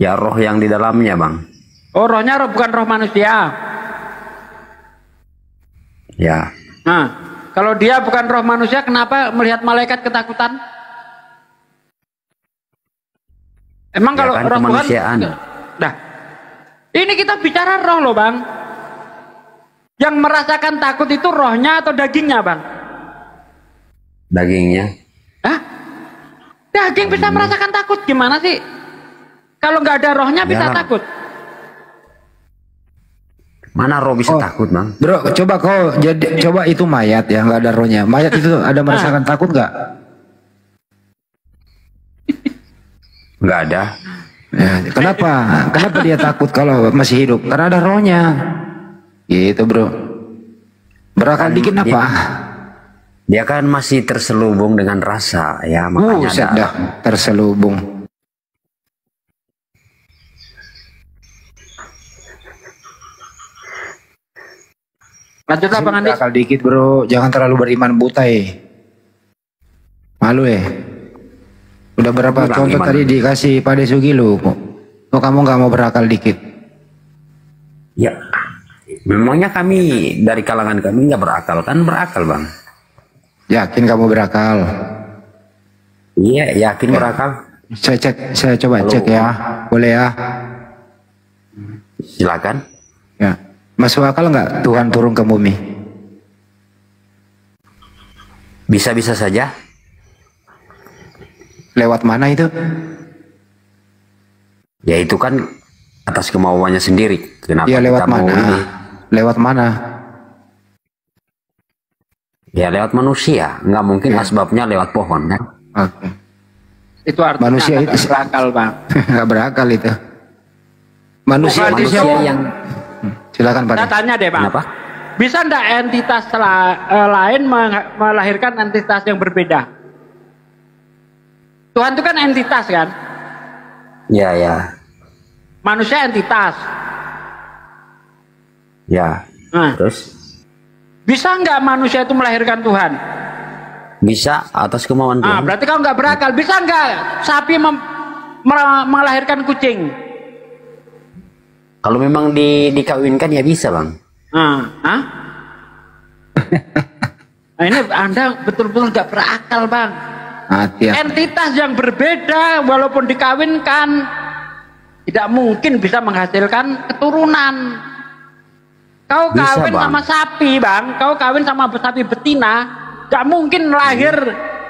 Ya roh yang di dalamnya, Bang. Oh, rohnya bukan roh manusia. Ya. Nah, kalau dia bukan roh manusia, kenapa melihat malaikat ketakutan? Emang Ya kalau kan roh kemanusiaan. Tuhan, nah, ini kita bicara roh loh, Bang. Yang merasakan takut itu rohnya atau dagingnya, Bang? Dagingnya. Hah? Daging bisa merasakan takut, gimana sih? Kalau nggak ada rohnya bisa Yalah. takut. Mana roh bisa takut, Bang? Bro, coba itu mayat ya, nggak ada rohnya. Mayat itu ada merasakan takut nggak? Nggak ada. Ya, kenapa? Kenapa dia takut kalau masih hidup? Karena ada rohnya. Gitu, bro. Berakal dikit apa? Dia kan masih terselubung dengan rasa, ya makanya Buset ada. dah, terselubung. Lanjutlah, Bang Andi. Berakal dikit, bro. Jangan terlalu beriman buta Malu Udah berapa Bang, contoh gimana? tadi dikasih Pak Desugi lu kok. Kok kamu nggak mau berakal dikit? Ya, memangnya kami dari kalangan kami nggak berakal kan? Berakal, Bang. Yakin kamu berakal? Iya, yakin berakal. Saya coba cek ya. Boleh ya? Silakan. Ya. Masuk akal nggak Tuhan turun ke bumi? Bisa-bisa saja. Lewat mana itu? Ya itu kan atas kemauannya sendiri. Kenapa Iya, lewat kita mau mana? ini? Lewat mana? Ya lewat manusia. Nggak mungkin asbabnya lewat pohon kan? Oke. Itu artinya Manusia nggak itu berakal, Bang. nggak berakal itu. Manusia Tuhan itu itu- siapa yang? Silakan Pak. Saya tanya deh, Bang. Kenapa? Bisa enggak entitas lain melahirkan entitas yang berbeda? Tuhan itu kan entitas kan? Ya, ya. Manusia entitas. Ya. Nah, Terus bisa enggak manusia itu melahirkan Tuhan? bisa atas kemauan Nah, Tuhan. berarti kau enggak berakal. Bisa enggak sapi melahirkan kucing? Kalau memang dikawinkan ya bisa, Bang. Hah? Nah, ini Anda betul-betul enggak berakal, Bang. Hati. Entitas yang berbeda walaupun dikawinkan tidak mungkin bisa menghasilkan keturunan. Kau Bisa, kawin Bang. sama sapi, Bang. Kau kawin sama sapi betina, gak mungkin lahir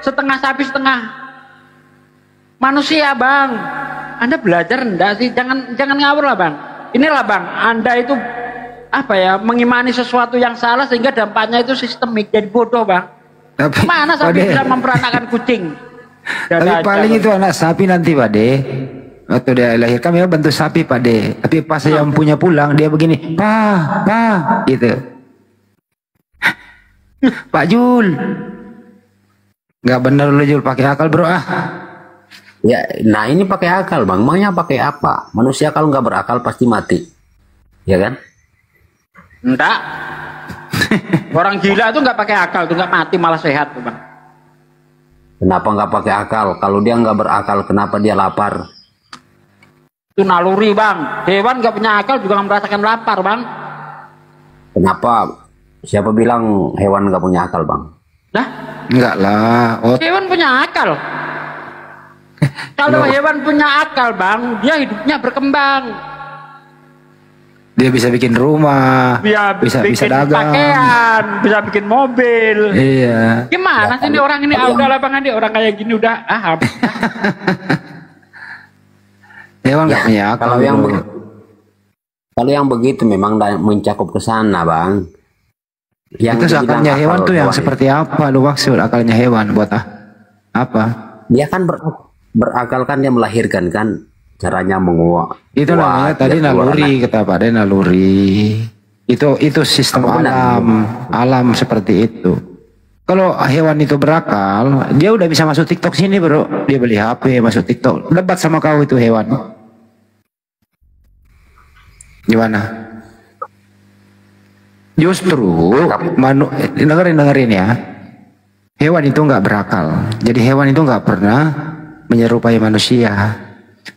setengah sapi setengah manusia, Bang. Anda belajar enggak sih? Jangan ngawur lah, Bang. Inilah, Bang, Anda itu apa ya, mengimani sesuatu yang salah sehingga dampaknya itu sistemik, jadi bodoh, Bang. Tapi Mana sapi Pak De, bisa memperanakan kucing? tapi Dada paling aja, itu anak sapi nanti Pak De. Waktu dia lahirkan ya bentuk sapi Pak De. Tapi pas saya punya pulang dia begini, pa, gitu. Pak Jul. Nggak bener lu Jul, pakai akal bro ah. Ya, nah ini pakai akal bang. Emangnya pakai apa? Manusia kalau nggak berakal pasti mati, ya kan? Enggak. Orang gila tuh nggak pakai akal tuh, nggak mati malah sehat tuh bang. Kenapa nggak pakai akal? Kalau dia nggak berakal, kenapa dia lapar? Itu naluri bang. Hewan nggak punya akal juga nggak merasakan lapar bang. Kenapa? Siapa bilang hewan nggak punya akal bang? Nah, Enggak lah. Oh, hewan punya akal. Kalau hewan punya akal bang, dia hidupnya berkembang. dia bisa bikin rumah, Dia bisa bikin dagang. pakaian, bisa bikin mobil. Iya. Gimana sih ini orang ini? Ah, udah lapangan dia orang kayak gini udah. Hewan nggak punya akal. Kalau yang begitu memang mencakup ke sana bang. Itu akalnya hewan tuh yang seperti apa lu maksud akalnya hewan buat apa? Dia kan berakal kan, dia melahirkan kan, caranya menguak. Itu namanya tadi naluri, kata Pak De, naluri. Itu sistem alam seperti itu. Kalau hewan itu berakal, dia udah bisa masuk TikTok sini bro. Dia beli HP masuk TikTok, debat sama kau itu hewan. Gimana? Justru dengerin ya. Hewan itu nggak berakal. Jadi hewan itu nggak pernah menyerupai manusia.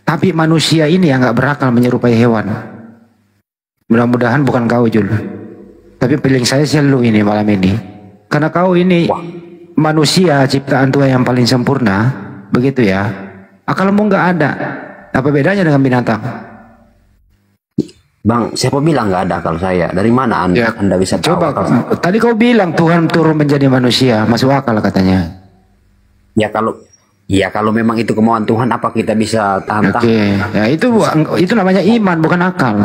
Tapi manusia ini yang nggak berakal menyerupai hewan. Mudah-mudahan bukan kau Jul. Tapi feeling saya sih lu ini malam ini. Karena kau ini manusia ciptaan Tuhan yang paling sempurna, begitu ya. Akalmu nggak ada. Apa bedanya dengan binatang? Bang, siapa bilang nggak ada akal saya? Dari mana anda bisa tahu? Coba, tadi kau bilang Tuhan turun menjadi manusia, masuk akal katanya. Ya kalau memang itu kemauan Tuhan, apa kita bisa tahan-tahan? Oke, ya itu namanya iman bukan akal.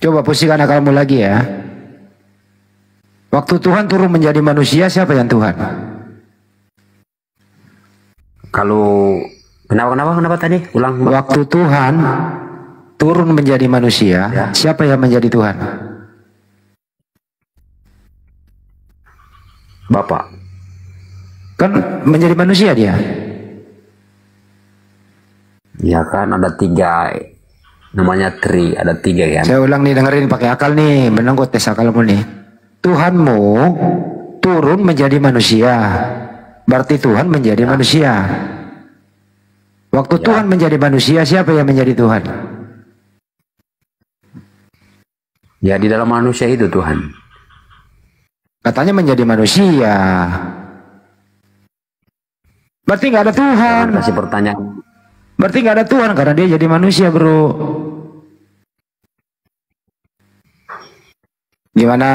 Coba pusingkan akalmu lagi ya. Waktu Tuhan turun menjadi manusia, siapa yang Tuhan? Kalau kenapa tadi? Ulang. Waktu Tuhan turun menjadi manusia, ya. Siapa yang menjadi Tuhan? Bapak. Kan menjadi manusia dia. Ya kan ada 3, namanya tri, ada 3 kan. Saya ulang nih, dengerin pakai akal nih, benar kok tes akalmu nih. Tuhanmu turun menjadi manusia, berarti Tuhan menjadi manusia. Waktu Tuhan menjadi manusia, siapa yang menjadi Tuhan? Ya di dalam manusia itu Tuhan. Katanya menjadi manusia. Berarti nggak ada Tuhan. Jangan kasih pertanyaan. Berarti nggak ada Tuhan karena dia jadi manusia bro. Gimana?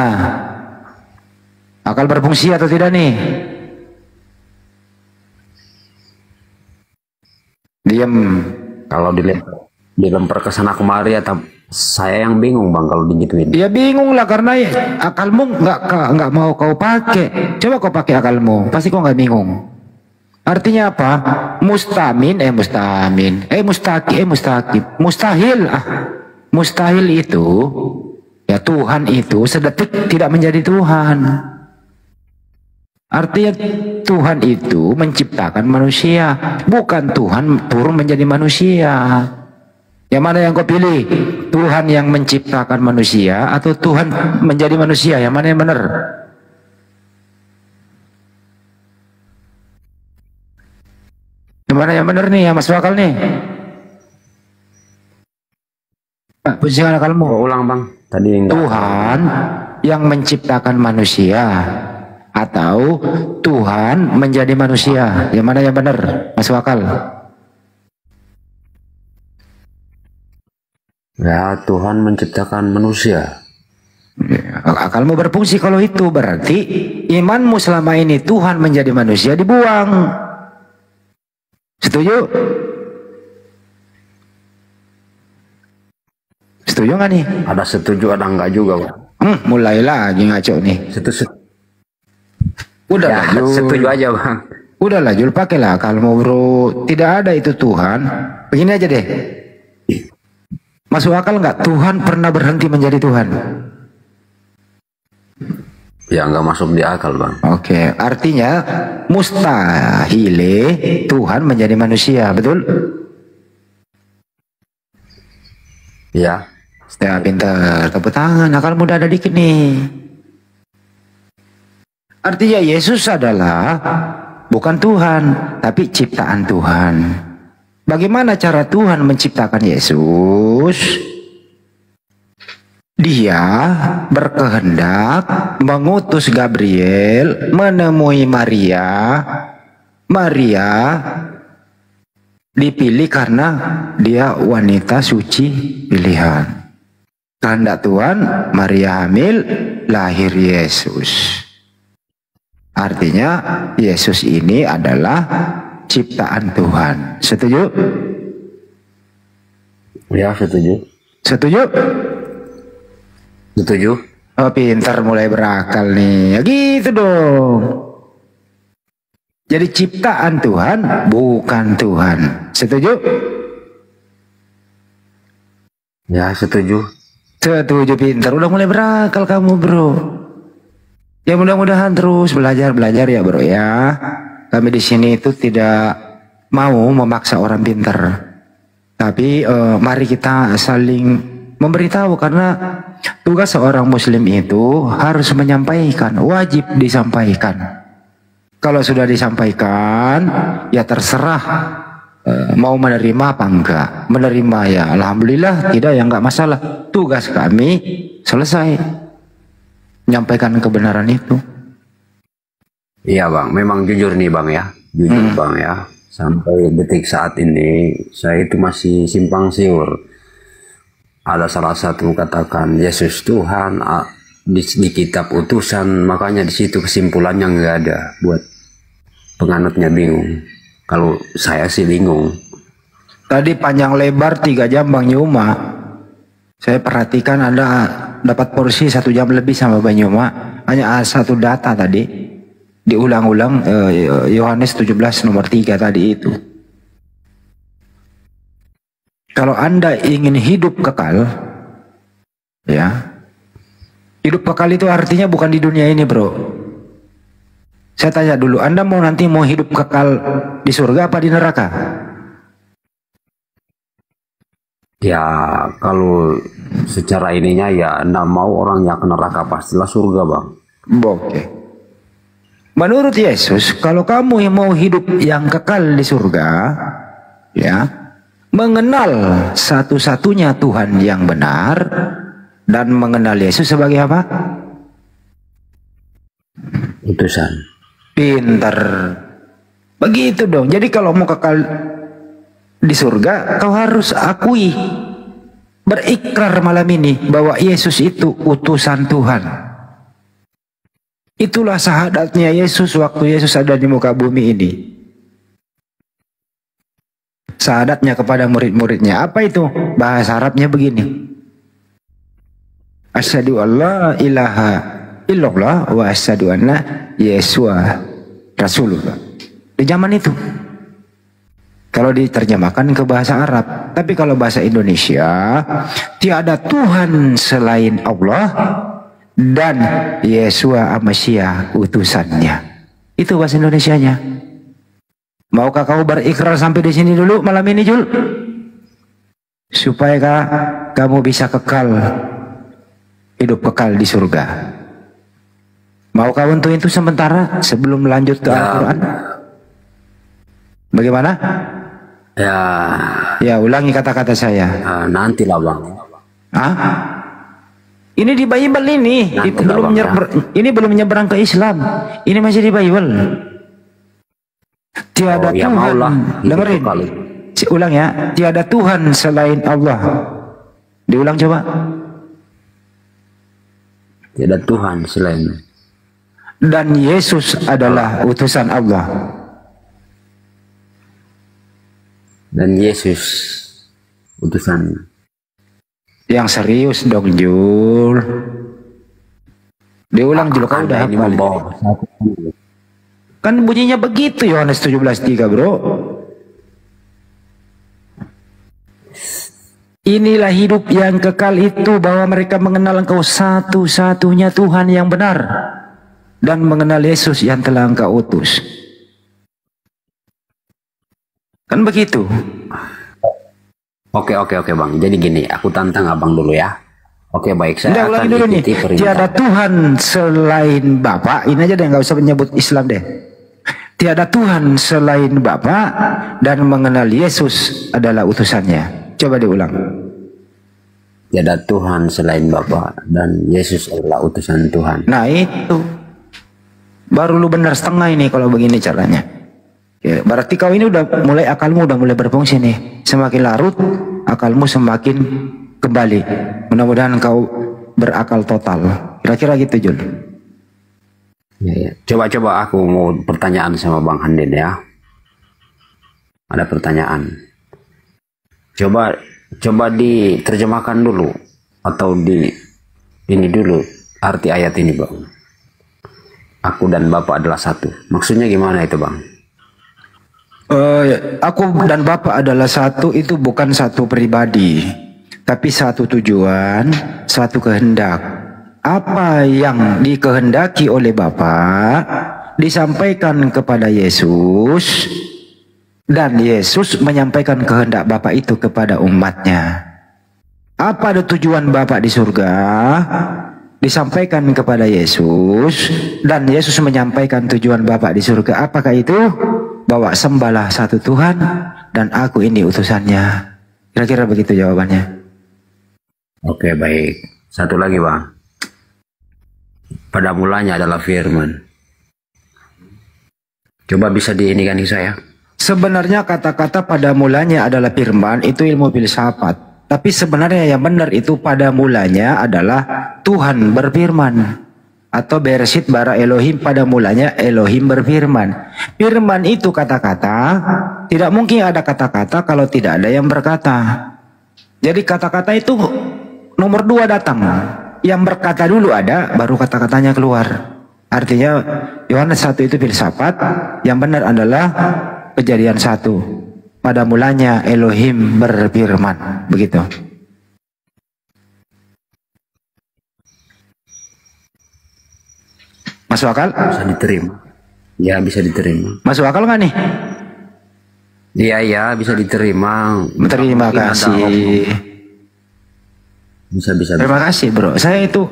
Akal berfungsi atau tidak nih? Diam. Kalau dilempar ke sana kemari, atau saya yang bingung bang kalau digituin. Ya bingung lah karena akalmu nggak mau kau pakai. Coba kau pakai akalmu, pasti kau nggak bingung. Artinya apa? Mustahil. Mustahil itu ya Tuhan itu sedetik tidak menjadi Tuhan. Artinya Tuhan itu menciptakan manusia, bukan Tuhan turun menjadi manusia. Yang mana yang kau pilih? Tuhan yang menciptakan manusia atau Tuhan menjadi manusia? Yang mana yang benar? Yang mana yang benar nih? Yang masuk akal nih? Pusingkan akalmu. Ulang bang. Tadi Tuhan yang menciptakan manusia atau Tuhan menjadi manusia? Yang mana yang benar? Masuk akal? Ya Tuhan menciptakan manusia. Akalmu berfungsi kalau itu berarti imanmu selama ini Tuhan menjadi manusia dibuang. Setuju? Setuju nggak nih? Ada setuju, ada enggak juga bang. Mulai lagi ngaco nih. Udah Ya, lah Jul. setuju aja bang. Udah lah Jul, pakailah akalmu bro. Tidak ada itu Tuhan. Begini aja deh. Masuk akal nggak Tuhan pernah berhenti menjadi Tuhan? Ya nggak masuk di akal bang. Oke, artinya mustahil Tuhan menjadi manusia, betul? Ya. Ya, pintar. Tepuk tangan, akal muda ada dikit nih. Artinya Yesus adalah bukan Tuhan, tapi ciptaan Tuhan. Bagaimana cara Tuhan menciptakan Yesus? Dia berkehendak mengutus Gabriel menemui Maria. Maria dipilih karena dia wanita suci pilihan. Kehendak Tuhan, Maria hamil, lahir Yesus. Artinya Yesus ini adalah ciptaan Tuhan. Setuju? Ya, setuju. Setuju? Setuju. Oh, pintar, mulai berakal nih. Ya gitu dong. Jadi ciptaan Tuhan bukan Tuhan. Setuju? Ya, setuju. Setuju, pintar. Udah mulai berakal kamu, bro. Ya mudah-mudahan terus belajar ya, bro ya. Kami di sini itu tidak mau memaksa orang pintar. Tapi mari kita saling memberitahu, karena tugas seorang muslim itu harus menyampaikan, wajib disampaikan. Kalau sudah disampaikan, ya terserah mau menerima apa enggak. Menerima ya alhamdulillah, tidak ya enggak masalah. Tugas kami selesai, menyampaikan kebenaran itu. Iya bang, memang jujur nih bang ya, jujur bang ya. Sampai detik saat ini saya itu masih simpang siur. Ada salah satu katakan Yesus Tuhan, di kitab utusan, makanya di situ kesimpulannya nggak ada, buat penganutnya bingung. Kalau saya sih bingung. Tadi panjang lebar 3 jam Bang Yuma. Saya perhatikan Anda dapat porsi 1 jam lebih sama Bang Yuma. Hanya satu data tadi diulang-ulang, Yohanes 17 nomor 3 tadi itu. Kalau Anda ingin hidup kekal, ya, hidup kekal itu artinya bukan di dunia ini, bro. Saya tanya dulu, Anda nanti mau hidup kekal di surga apa di neraka? Ya kalau secara ininya ya enggak mau orang yang ke neraka, pastilah surga bang. Oke. Menurut Yesus, kalau kamu yang mau hidup yang kekal di surga, ya, mengenal satu-satunya Tuhan yang benar dan mengenal Yesus sebagai apa? Utusan. Pintar. Begitu dong. Jadi kalau mau kekal di surga, kau harus akui, berikrar malam ini bahwa Yesus itu utusan Tuhan. Itulah syahadatnya Yesus waktu Yesus ada di muka bumi ini. Syahadatnya kepada murid-muridnya. Apa itu? Bahasa Arabnya begini. Asyhadu alla ilaha illallah wa asyhadu anna Yesua Rasulullah. Di zaman itu. Kalau diterjemahkan ke bahasa Arab. Tapi kalau bahasa Indonesia, tiada Tuhan selain Allah dan Yesua Amasia utusannya. Itu bahasa Indonesianya. Maukah kau berikrar sampai di sini dulu malam ini, Jul? Supaya kamu bisa kekal, hidup kekal di surga. Maukah untuk itu sementara sebelum lanjut ke Al-Quran? Bagaimana? Ya, ulangi kata-kata saya. Nantilah bang. Ini di Bible ini. Ini belum menyeberang ke Islam. Ini masih di Bible. Tiada ya Tuhan. maulah, Dengerin. Ulang ya. Tiada Tuhan selain Allah. Diulang coba. Tiada Tuhan selain. Dan Yesus adalah utusan Allah. Dan Yesus utusannya. Yang serius dong, Jul. Diulang Jul, kau udah hafal. Kan bunyinya begitu Yohanes 17:3, bro. Inilah hidup yang kekal itu, bahwa mereka mengenal Engkau satu-satunya Tuhan yang benar dan mengenal Yesus yang telah engkau utus. Kan begitu. Oke bang. Jadi gini, aku tantang abang dulu ya. Oke baik, saya akan dulu nih. ikuti perintah. Tiada Tuhan selain Bapa. Ini aja deh, nggak usah menyebut Islam deh. Tiada Tuhan selain Bapa dan mengenal Yesus adalah utusannya. Coba diulang. Tiada Tuhan selain Bapa dan Yesus adalah utusan Tuhan. Nah itu baru lu benar setengah ini kalau begini caranya. Ya, berarti kau ini akalmu udah mulai berfungsi nih. Semakin larut akalmu semakin kembali. Mudah-mudahan kau berakal total. Kira-kira gitu Jul. Ya. Coba aku mau pertanyaan sama Bang Handin ya. Ada pertanyaan. Coba diterjemahkan dulu atau ini dulu arti ayat ini Bang. Aku dan Bapa adalah satu. Maksudnya gimana itu Bang? Aku dan Bapa adalah satu itu bukan satu pribadi, tapi satu tujuan, satu kehendak. Apa yang dikehendaki oleh Bapa disampaikan kepada Yesus, dan Yesus menyampaikan kehendak Bapa itu kepada umatnya. Apa ada tujuan Bapa di surga? Disampaikan kepada Yesus, dan Yesus menyampaikan tujuan Bapa di surga. Apakah itu? Bahwa sembahlah satu Tuhan dan aku ini utusannya. Kira-kira begitu jawabannya. Oke baik. Satu lagi Bang. Pada mulanya adalah firman. Coba bisa diinikan ke saya. Sebenarnya kata-kata pada mulanya adalah firman itu ilmu filsafat. Tapi sebenarnya yang benar itu pada mulanya adalah Tuhan berfirman. Atau Bereshit bara Elohim, pada mulanya Elohim berfirman. Firman itu kata-kata. Tidak mungkin ada kata-kata kalau tidak ada yang berkata. Jadi kata-kata itu nomor 2 datang. Yang berkata dulu ada, baru kata-katanya keluar. Artinya Yohanes 1 itu filsafat. Yang benar adalah Kejadian 1. Pada mulanya Elohim berfirman. Begitu. Masuk akal? Bisa diterima. Ya bisa diterima. Masuk akal nggak nih? Iya bisa diterima. Terima kasih. Bisa. Terima kasih bro. Saya itu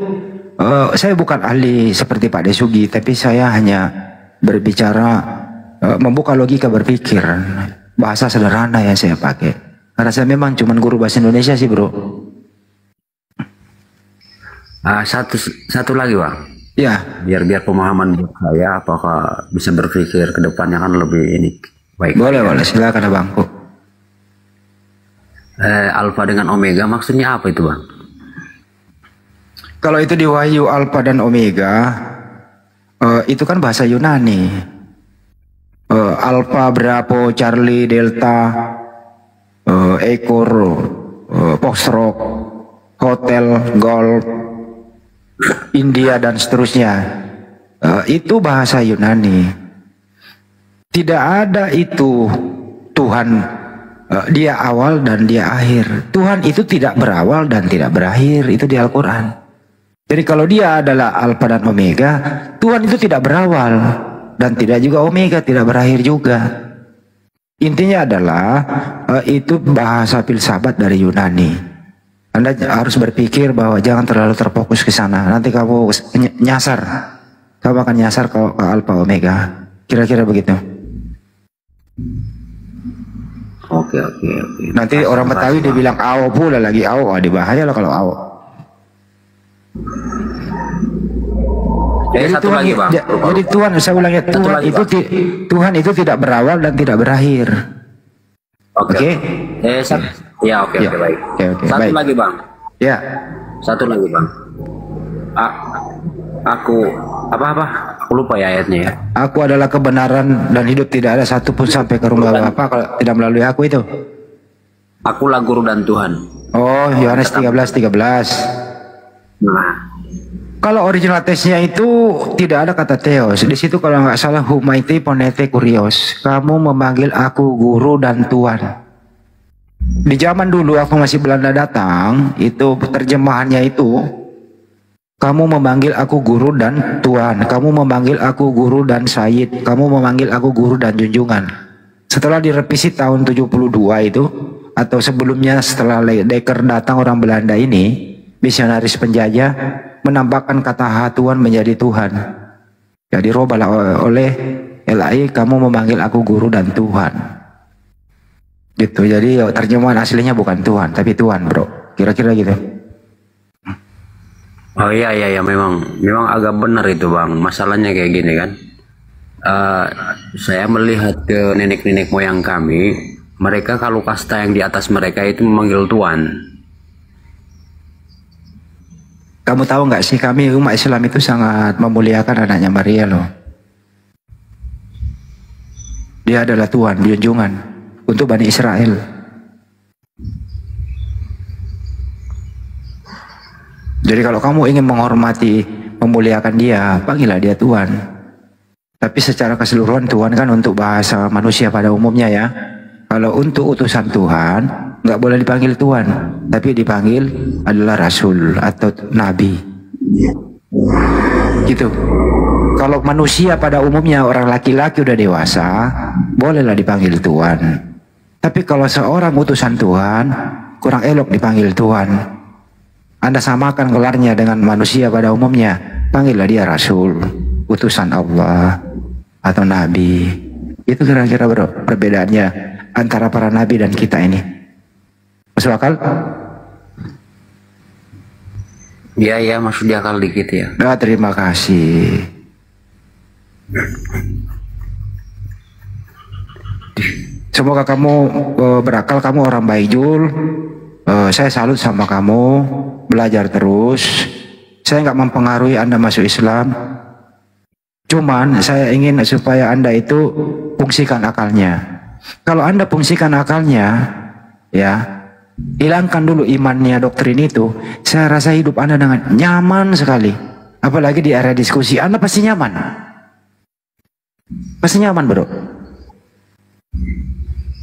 saya bukan ahli seperti Pak Desugi, tapi saya hanya berbicara membuka logika berpikir. Bahasa sederhana yang saya pakai. Karena saya memang cuma guru bahasa Indonesia sih bro. Satu lagi Bang. Ya. Biar pemahaman buat saya apakah bisa berpikir ke depannya kan lebih ini baik. Boleh silakan Bangku. Alfa dengan Omega maksudnya apa itu Bang? Kalau itu di Wahyu Alfa dan Omega itu kan bahasa Yunani. Alfa, Bravo, Charlie, Delta, Ekor, Foxtrot, Hotel, Golf, India dan seterusnya. Itu bahasa Yunani. Tidak ada itu Tuhan dia awal dan dia akhir. Tuhan itu tidak berawal dan tidak berakhir. Itu di Al-Quran. Jadi kalau dia adalah Alfa dan Omega, Tuhan itu tidak berawal dan tidak juga Omega, tidak berakhir juga. Intinya adalah itu bahasa filsafat dari Yunani. Anda harus berpikir bahwa jangan terlalu terfokus ke sana. Nanti kamu nyasar. Kamu akan nyasar ke Alfa Omega. Kira-kira begitu. Oke. Nanti orang Betawi dia bilang awo pula lagi awo. Di bahaya lah kalau awo. Jadi satu Tuhan, lagi Bang. Jadi Tuhan, saya ulangi, Tuhan itu tidak berawal dan tidak berakhir. Oke. Ya oke baik. Satu lagi Bang. Ya. Satu lagi Bang. Aku Aku lupa ya ayatnya ya. Aku adalah kebenaran dan hidup, tidak ada satupun sampai ke rumah Bapa kalau tidak melalui aku itu. Akulah guru dan Tuhan. Oh, Yohanes 13:13. Nah, kalau original teksnya itu tidak ada kata theos. Di situ kalau nggak salah humaiti ponete kurios. Kamu memanggil aku guru dan Tuhan. Di zaman dulu aku masih Belanda datang, itu terjemahannya itu Kamu memanggil aku guru dan tuan. Kamu memanggil aku guru dan sayyid. Kamu memanggil aku guru dan junjungan. Setelah direvisi tahun 72 itu, atau sebelumnya setelah Dekker datang orang Belanda ini, misionaris penjajah menambahkan kata Tuhan menjadi Tuhan. Jadi robalah oleh LAI, kamu memanggil aku guru dan Tuhan. Gitu. Jadi terjemahan aslinya bukan Tuhan, tapi Tuhan, bro. Kira-kira gitu. Oh iya memang agak benar itu bang. Masalahnya kayak gini kan. Saya melihat ke nenek-nenek moyang kami, mereka kalau kasta yang di atas mereka itu memanggil tuan. Kamu tahu nggak sih, kami umat Islam itu sangat memuliakan anaknya Maria loh. Dia adalah Tuhan, junjungan untuk Bani Israel. Jadi kalau kamu ingin menghormati, memuliakan dia, panggillah dia Tuhan. Tapi secara keseluruhan Tuhan kan untuk bahasa manusia pada umumnya ya. Kalau untuk utusan Tuhan, nggak boleh dipanggil Tuhan, tapi dipanggil adalah Rasul atau Nabi. Gitu. Kalau manusia pada umumnya orang laki-laki udah dewasa, bolehlah dipanggil Tuhan. Tapi kalau seorang utusan Tuhan, kurang elok dipanggil Tuhan. Anda samakan gelarnya dengan manusia pada umumnya, panggillah dia Rasul, utusan Allah atau Nabi. Itu kira-kira bro perbedaannya antara para nabi dan kita ini. Masuk akal? Ya masuk di akal dikit ya. Nah, terima kasih. Semoga kamu berakal, kamu orang baik Jul. Saya salut sama kamu, belajar terus. Saya nggak mempengaruhi Anda masuk Islam. Cuman saya ingin supaya Anda itu fungsikan akalnya. Kalau Anda fungsikan akalnya, ya, hilangkan dulu imannya doktrin itu. Saya rasa hidup Anda dengan nyaman sekali. Apalagi di area diskusi, Anda pasti nyaman. Pasti nyaman bro.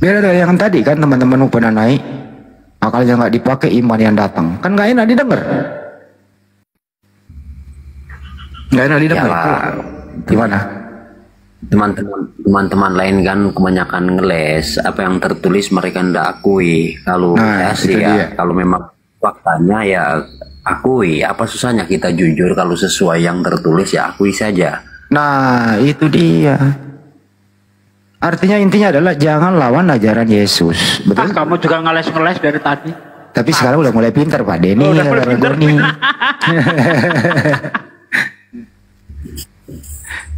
Beda dari yang tadi kan teman-teman pernah naik. Akalnya nggak dipakai, iman yang datang, kan nggak enak didengar. Nggak enak didengar. Gimana? Teman-teman lain kan kebanyakan ngeles apa yang tertulis mereka ndak akui. Kalau saya sih ya, kalau memang faktanya ya akui. Apa susahnya kita jujur, kalau sesuai yang tertulis ya akui saja. Nah itu dia. Artinya intinya adalah jangan lawan ajaran Yesus. Betul? Kamu juga ngeles-ngeles dari tadi. Tapi sekarang udah mulai pintar Pak Denny. Udah mulai pintar.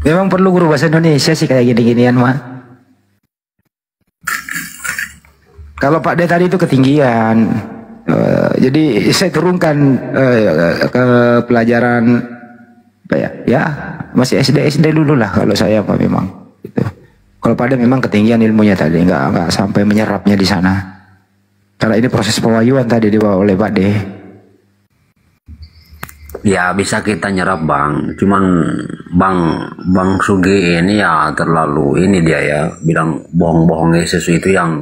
Memang perlu guru bahasa Indonesia sih kayak gini-ginian mah. Kalau Pak D tadi itu ketinggian. Jadi saya turunkan ke pelajaran apa ya? Ya masih SD dulu lah kalau saya Pak memang. Gitu. Kalau pada memang ketinggian ilmunya tadi, nggak sampai menyerapnya di sana. Karena ini proses pewahyuan tadi dibawa oleh Pak D. Ya bisa kita nyerap bang, cuman bang Sugi ini ya terlalu ini dia ya bilang bohong-bohong Yesus itu yang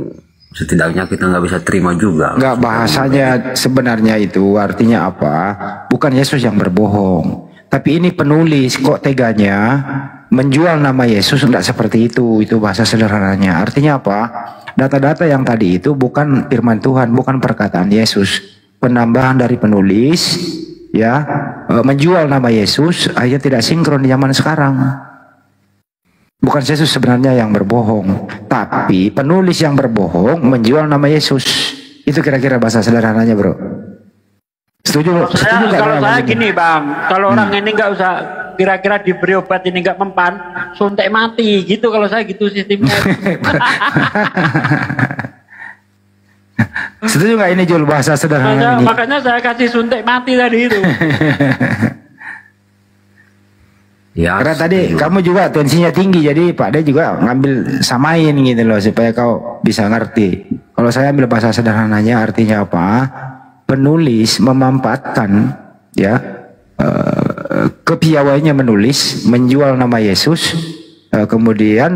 setidaknya kita nggak bisa terima juga. Nggak, bahasanya sebenarnya itu artinya apa? Bukan Yesus yang berbohong, tapi ini penulis kok teganya menjual nama Yesus. Enggak seperti itu bahasa sederhananya. Artinya apa? Data-data yang tadi itu bukan firman Tuhan, bukan perkataan Yesus. Penambahan dari penulis, ya, menjual nama Yesus aja tidak sinkron di zaman sekarang. Bukan Yesus sebenarnya yang berbohong, tapi penulis yang berbohong menjual nama Yesus. Itu kira-kira bahasa sederhananya, bro. Setuju? Kalau saya gini bang, kalau orang ini nggak usah kira-kira diberi obat ini nggak mempan, suntik mati gitu. Kalau saya gitu sistemnya. Setuju nggak ini Jul bahasa sederhana ini? Makanya saya kasih suntik mati tadi itu. Ya, karena tadi kamu juga tensinya tinggi, jadi Pak D juga ngambil samain gitu loh supaya kau bisa ngerti. Kalau saya ambil bahasa sederhananya artinya apa? Penulis memanfaatkan ya kepiawaiannya menulis, menjual nama Yesus, kemudian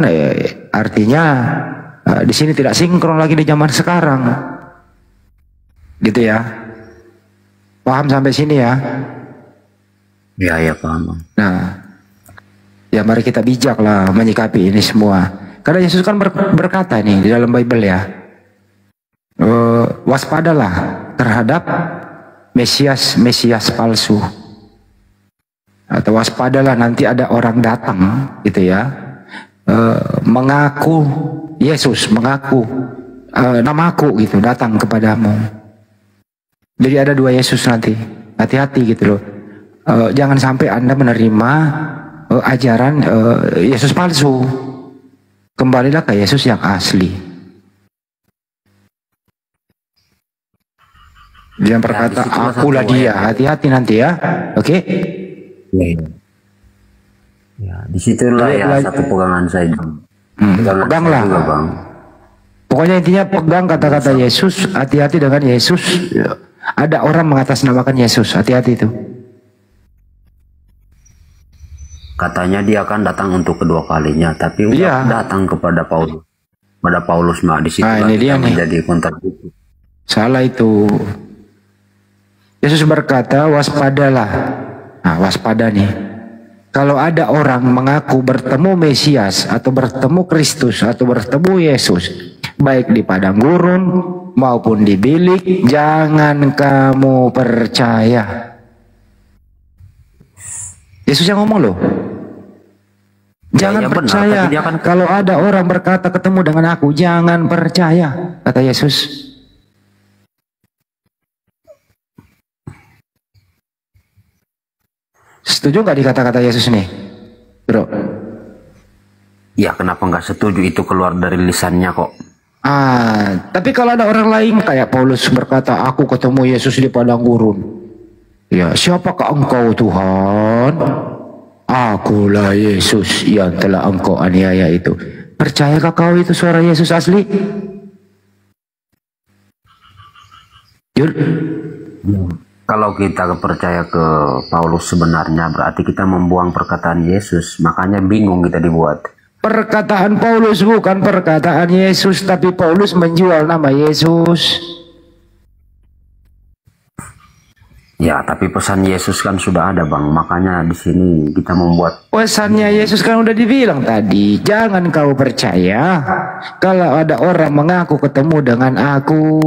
artinya di sini tidak sinkron lagi di zaman sekarang, gitu ya. Paham sampai sini ya? Ya, ya paham, Bang. Nah, ya mari kita bijak lah menyikapi ini semua. Karena Yesus kan berkata nih di dalam Bible ya, waspadalah terhadap Mesias palsu. Atau waspadalah nanti ada orang datang gitu ya, mengaku Yesus, mengaku namaku gitu, datang kepadamu. Jadi ada dua Yesus nanti, hati-hati gitu loh. Jangan sampai Anda menerima ajaran Yesus palsu. Kembalilah ke Yesus yang asli. Jangan berkata akulah dia, hati-hati nanti ya. Oke? Ya, disitulah ya satu pegangan saya. Peganglah. Juga, Bang. Pokoknya intinya pegang kata-kata Yesus, hati-hati dengan Yesus. Ada orang mengatasnamakan Yesus, hati-hati itu. Katanya dia akan datang untuk kedua kalinya, tapi udah datang kepada Paulus. Pada Paulus, di situ ini dia nih. menjadi kontradiksi. Salah itu. Yesus berkata, waspadalah. Nah, waspada nih. Kalau ada orang mengaku bertemu Mesias atau bertemu Kristus atau bertemu Yesus, baik di padang gurun maupun di bilik, jangan kamu percaya. Yesus yang ngomong loh. Jangan percaya. Benar, kalau ada orang berkata ketemu dengan aku, jangan percaya, kata Yesus. Setuju nggak di kata-kata Yesus nih, bro? Ya, kenapa nggak setuju, itu keluar dari lisannya kok. Tapi kalau ada orang lain kayak Paulus berkata, aku ketemu Yesus di padang gurun. Ya, siapakah engkau Tuhan? Akulah Yesus yang telah engkau aniaya itu. Percayakah kau itu suara Yesus asli? Jul? Kalau kita percaya ke Paulus sebenarnya, berarti kita membuang perkataan Yesus. Makanya bingung kita dibuat. Perkataan Paulus bukan perkataan Yesus, tapi Paulus menjual nama Yesus. Ya, tapi pesan Yesus kan sudah ada, Bang. Makanya di sini kita membuat. Pesannya Yesus kan udah dibilang tadi, jangan kau percaya kalau ada orang mengaku ketemu dengan aku.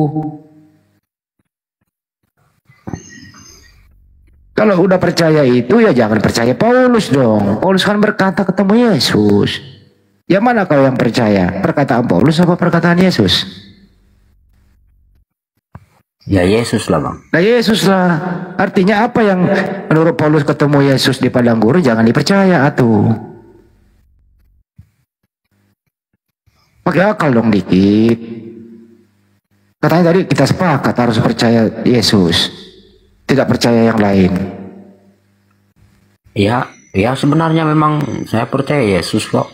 Kalau udah percaya itu ya jangan percaya Paulus dong. Paulus kan berkata ketemu Yesus. Yang mana kau yang percaya? Perkataan Paulus apa perkataan Yesus? Ya Yesus lah, Bang. Nah Yesus lah. Artinya apa yang menurut Paulus ketemu Yesus di padang gurun jangan dipercaya atuh. Pakai akal dong dikit. Katanya tadi kita sepakat harus percaya Yesus. Tidak percaya yang lain. Ya sebenarnya memang saya percaya Yesus kok.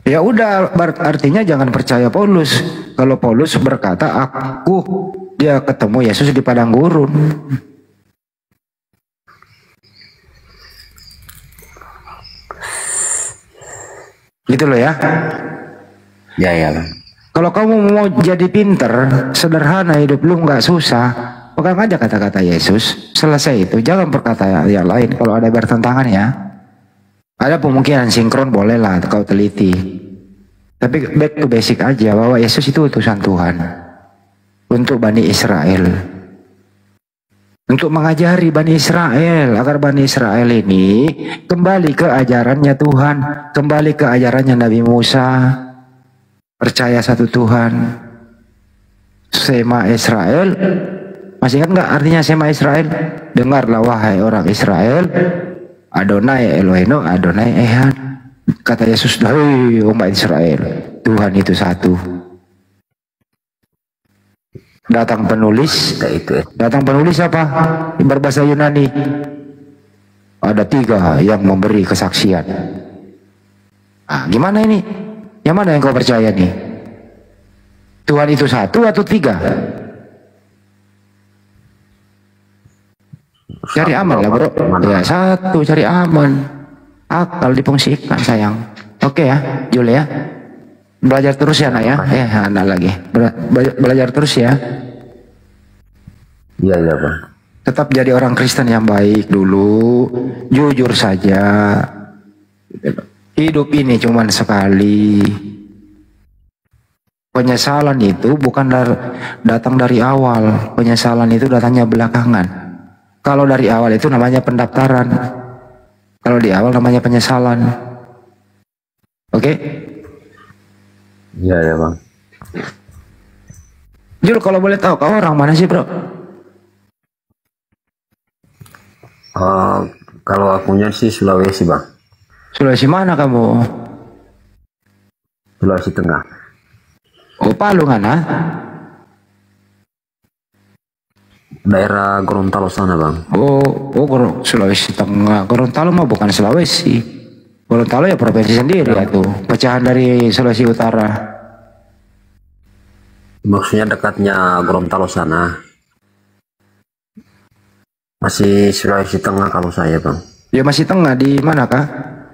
Ya udah, artinya jangan percaya Paulus. Kalau Paulus berkata dia ketemu Yesus di padang gurun. Gitu loh ya. Ya. Kalau kamu mau jadi pinter, sederhana hidup lu nggak susah, pegang aja kata-kata Yesus, selesai itu. Jangan berkata yang lain. Kalau ada bertentangan ya, ada kemungkinan sinkron boleh lah kau teliti. Tapi back to basic aja, bahwa Yesus itu utusan Tuhan untuk Bani Israel, untuk mengajari Bani Israel agar Bani Israel ini kembali ke ajarannya Tuhan, kembali ke ajarannya Nabi Musa, percaya satu Tuhan. Sema Israel. Masih ingat nggak artinya Sema Israel? Dengarlah wahai orang Israel, Adonai Elohenu, Adonai Ehad. Kata Yesus, hei umat Israel, Tuhan itu satu. Datang penulis apa? Berbahasa Yunani. Ada 3 yang memberi kesaksian. Gimana ini? Yang mana yang kau percaya nih? Tuhan itu satu atau 3? Cari aman lah bro. Ya satu, cari aman. Akal difungsikan sayang. Oke ya Jul ya. Belajar terus ya nak ya. Anak lagi belajar terus ya. Iya Bang. Tetap jadi orang Kristen yang baik dulu, jujur saja. Hidup ini cuma sekali. Penyesalan itu bukan datang dari awal, penyesalan itu datangnya belakangan. Kalau dari awal itu namanya pendaftaran, kalau di awal namanya penyesalan. Oke? Iya ya bang. Jul, kalau boleh tahu kau orang mana sih bro? Kalau akunya sih Sulawesi bang. Sulawesi mana kamu? Sulawesi Tengah. Oh, Palu ngana? Daerah Gorontalo sana bang. Sulawesi Tengah. Gorontalo mah bukan Sulawesi. Gorontalo ya provinsi sendiri ya tuh. Pecahan dari Sulawesi Utara. Maksudnya dekatnya Gorontalo sana. Masih Sulawesi Tengah kalau saya bang. Ya masih tengah, di mana kah?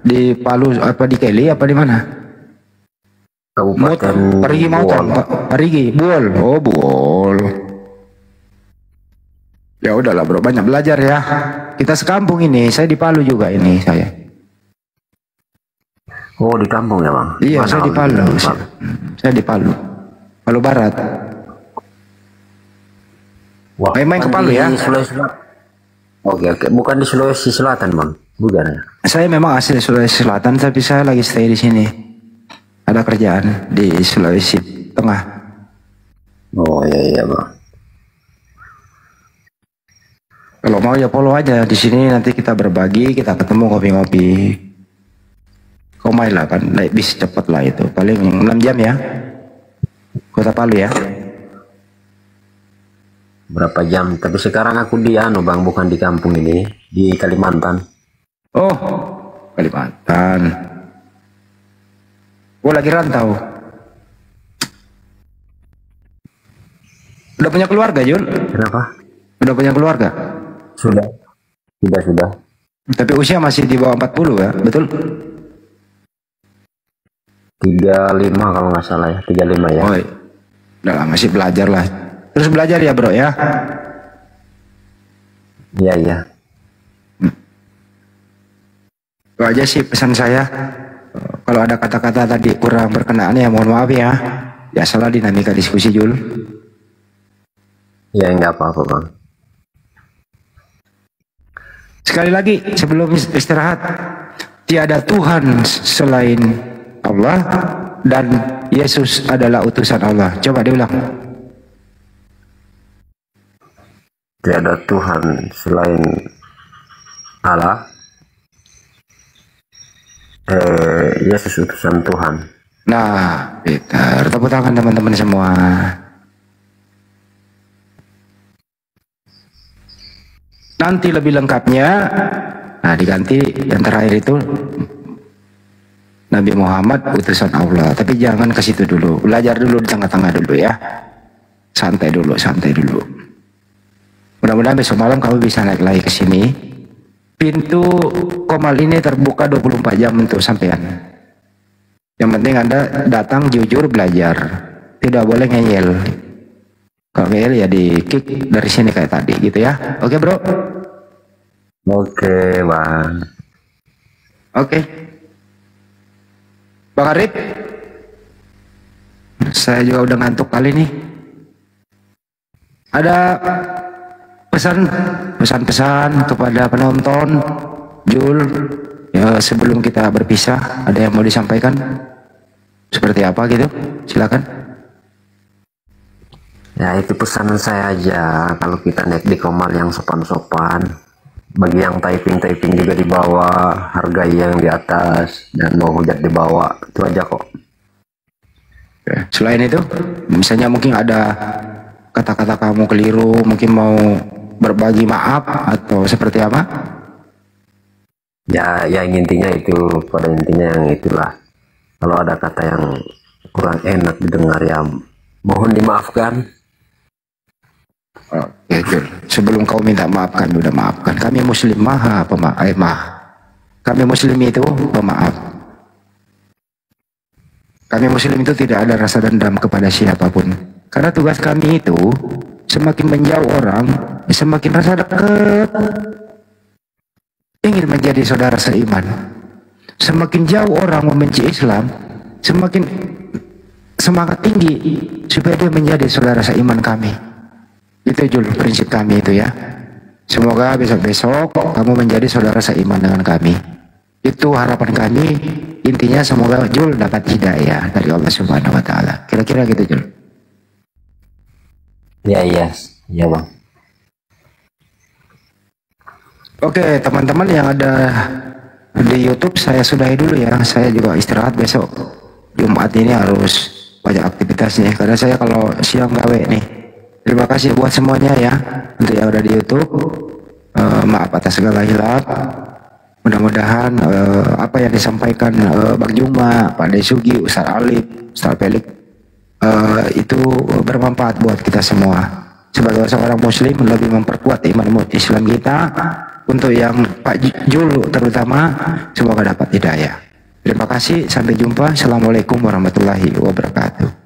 Di Palu apa di Keli apa di mana? Kabupaten Parigi Motong, Parigi, Buol. Oh, Buol. Ya udahlah bro, banyak belajar ya. Kita sekampung ini, saya di Palu juga ini saya. Oh di kampung ya bang? Iya, saya di Palu. Saya di Palu. Palu Barat. Wah, main ke Palu ya. Sulawesi Selatan. Oke, bukan di Sulawesi Selatan bang, bukan ya? Saya memang asli Sulawesi Selatan, tapi saya lagi stay di sini. Ada kerjaan di Sulawesi Tengah. Oh iya bang. Kalau mau ya follow aja di sini, nanti kita berbagi, kita ketemu ngopi-ngopi. Kau main lah kan, naik bis cepet lah itu, paling 6 jam ya. Kota Palu ya. Berapa jam? Tapi sekarang aku di bang, bukan di kampung ini, di Kalimantan. Oh, Kalimantan. Oh, lagi rantau. Udah punya keluarga, Jul? Kenapa? Udah punya keluarga? Sudah. Tapi usia masih di bawah 40 ya, betul? 35 kalau nggak salah ya, 35 ya. Oh, udah lah, masih belajar lah. Terus belajar ya bro ya. Iya. Itu aja sih pesan saya. Kalau ada kata-kata tadi kurang berkenaan ya mohon maaf ya. Ya salah dinamika diskusi Jul. Ya nggak apa-apa bang. Sekali lagi sebelum istirahat, tiada Tuhan selain Allah dan Yesus adalah utusan Allah. Coba diulang. Tiada Tuhan selain Allah. Yesus utusan Tuhan. Nah, Peter, tepuk tangan teman-teman semua. Nanti lebih lengkapnya, nah diganti yang terakhir itu Nabi Muhammad utusan Allah. Tapi jangan ke situ dulu, belajar dulu di tengah-tengah dulu ya. Santai dulu. Mudah-mudahan besok malam kamu bisa naik lagi ke sini. Pintu Komal ini terbuka 24 jam untuk sampean. Yang penting Anda datang jujur belajar. Tidak boleh ngeyel. Kalau ngeyel ya di kick dari sini kayak tadi gitu ya. Oke bro? Oke bang. Oke. Bang Arif, saya juga udah ngantuk kali nih. Ada pesan-pesan kepada penonton Jul ya, sebelum kita berpisah, ada yang mau disampaikan seperti apa gitu, silakan. Ya itu pesanan saya aja, kalau kita naik di Komal yang sopan-sopan, bagi yang typing juga di bawah, hargai yang di atas, dan mau hujat di bawah, itu aja kok. Selain itu misalnya mungkin ada kata-kata kamu keliru, mungkin mau berbagi maaf atau seperti apa? Ya intinya itu, pada intinya yang itulah. Kalau ada kata yang kurang enak didengar ya mohon dimaafkan. Oke, sebelum kau minta maafkan, udah maafkan. Kami Muslim maha pemaaf. Kami Muslim itu pemaaf. Kami Muslim itu tidak ada rasa dendam kepada siapapun. Karena tugas kami itu semakin menjauh orang, semakin rasa dekat. Ingin menjadi saudara seiman. Semakin jauh orang membenci Islam, semakin semangat tinggi supaya dia menjadi saudara seiman kami. Itu Jul, prinsip kami itu ya. Semoga besok-besok kamu menjadi saudara seiman dengan kami. Itu harapan kami. Intinya semoga Jul dapat hidayah dari Allah Subhanahu wa taala. Kira-kira gitu Jul. Iya Bang. Oke, teman-teman yang ada di YouTube saya sudahi dulu ya. Saya juga istirahat besok. Jumat ini harus banyak aktivitasnya karena saya kalau siang gawe nih. Terima kasih buat semuanya ya untuk yang ada di YouTube. Maaf atas segala hilaf. Mudah-mudahan apa yang disampaikan Bang Juma, Pak Desugi, Ustaz Alif, Ustaz Pelik itu bermanfaat buat kita semua. Sebagai seorang muslim lebih memperkuat iman Islam kita. Untuk yang Pak Julu terutama semoga dapat hidayah. Terima kasih, sampai jumpa. Assalamualaikum warahmatullahi wabarakatuh.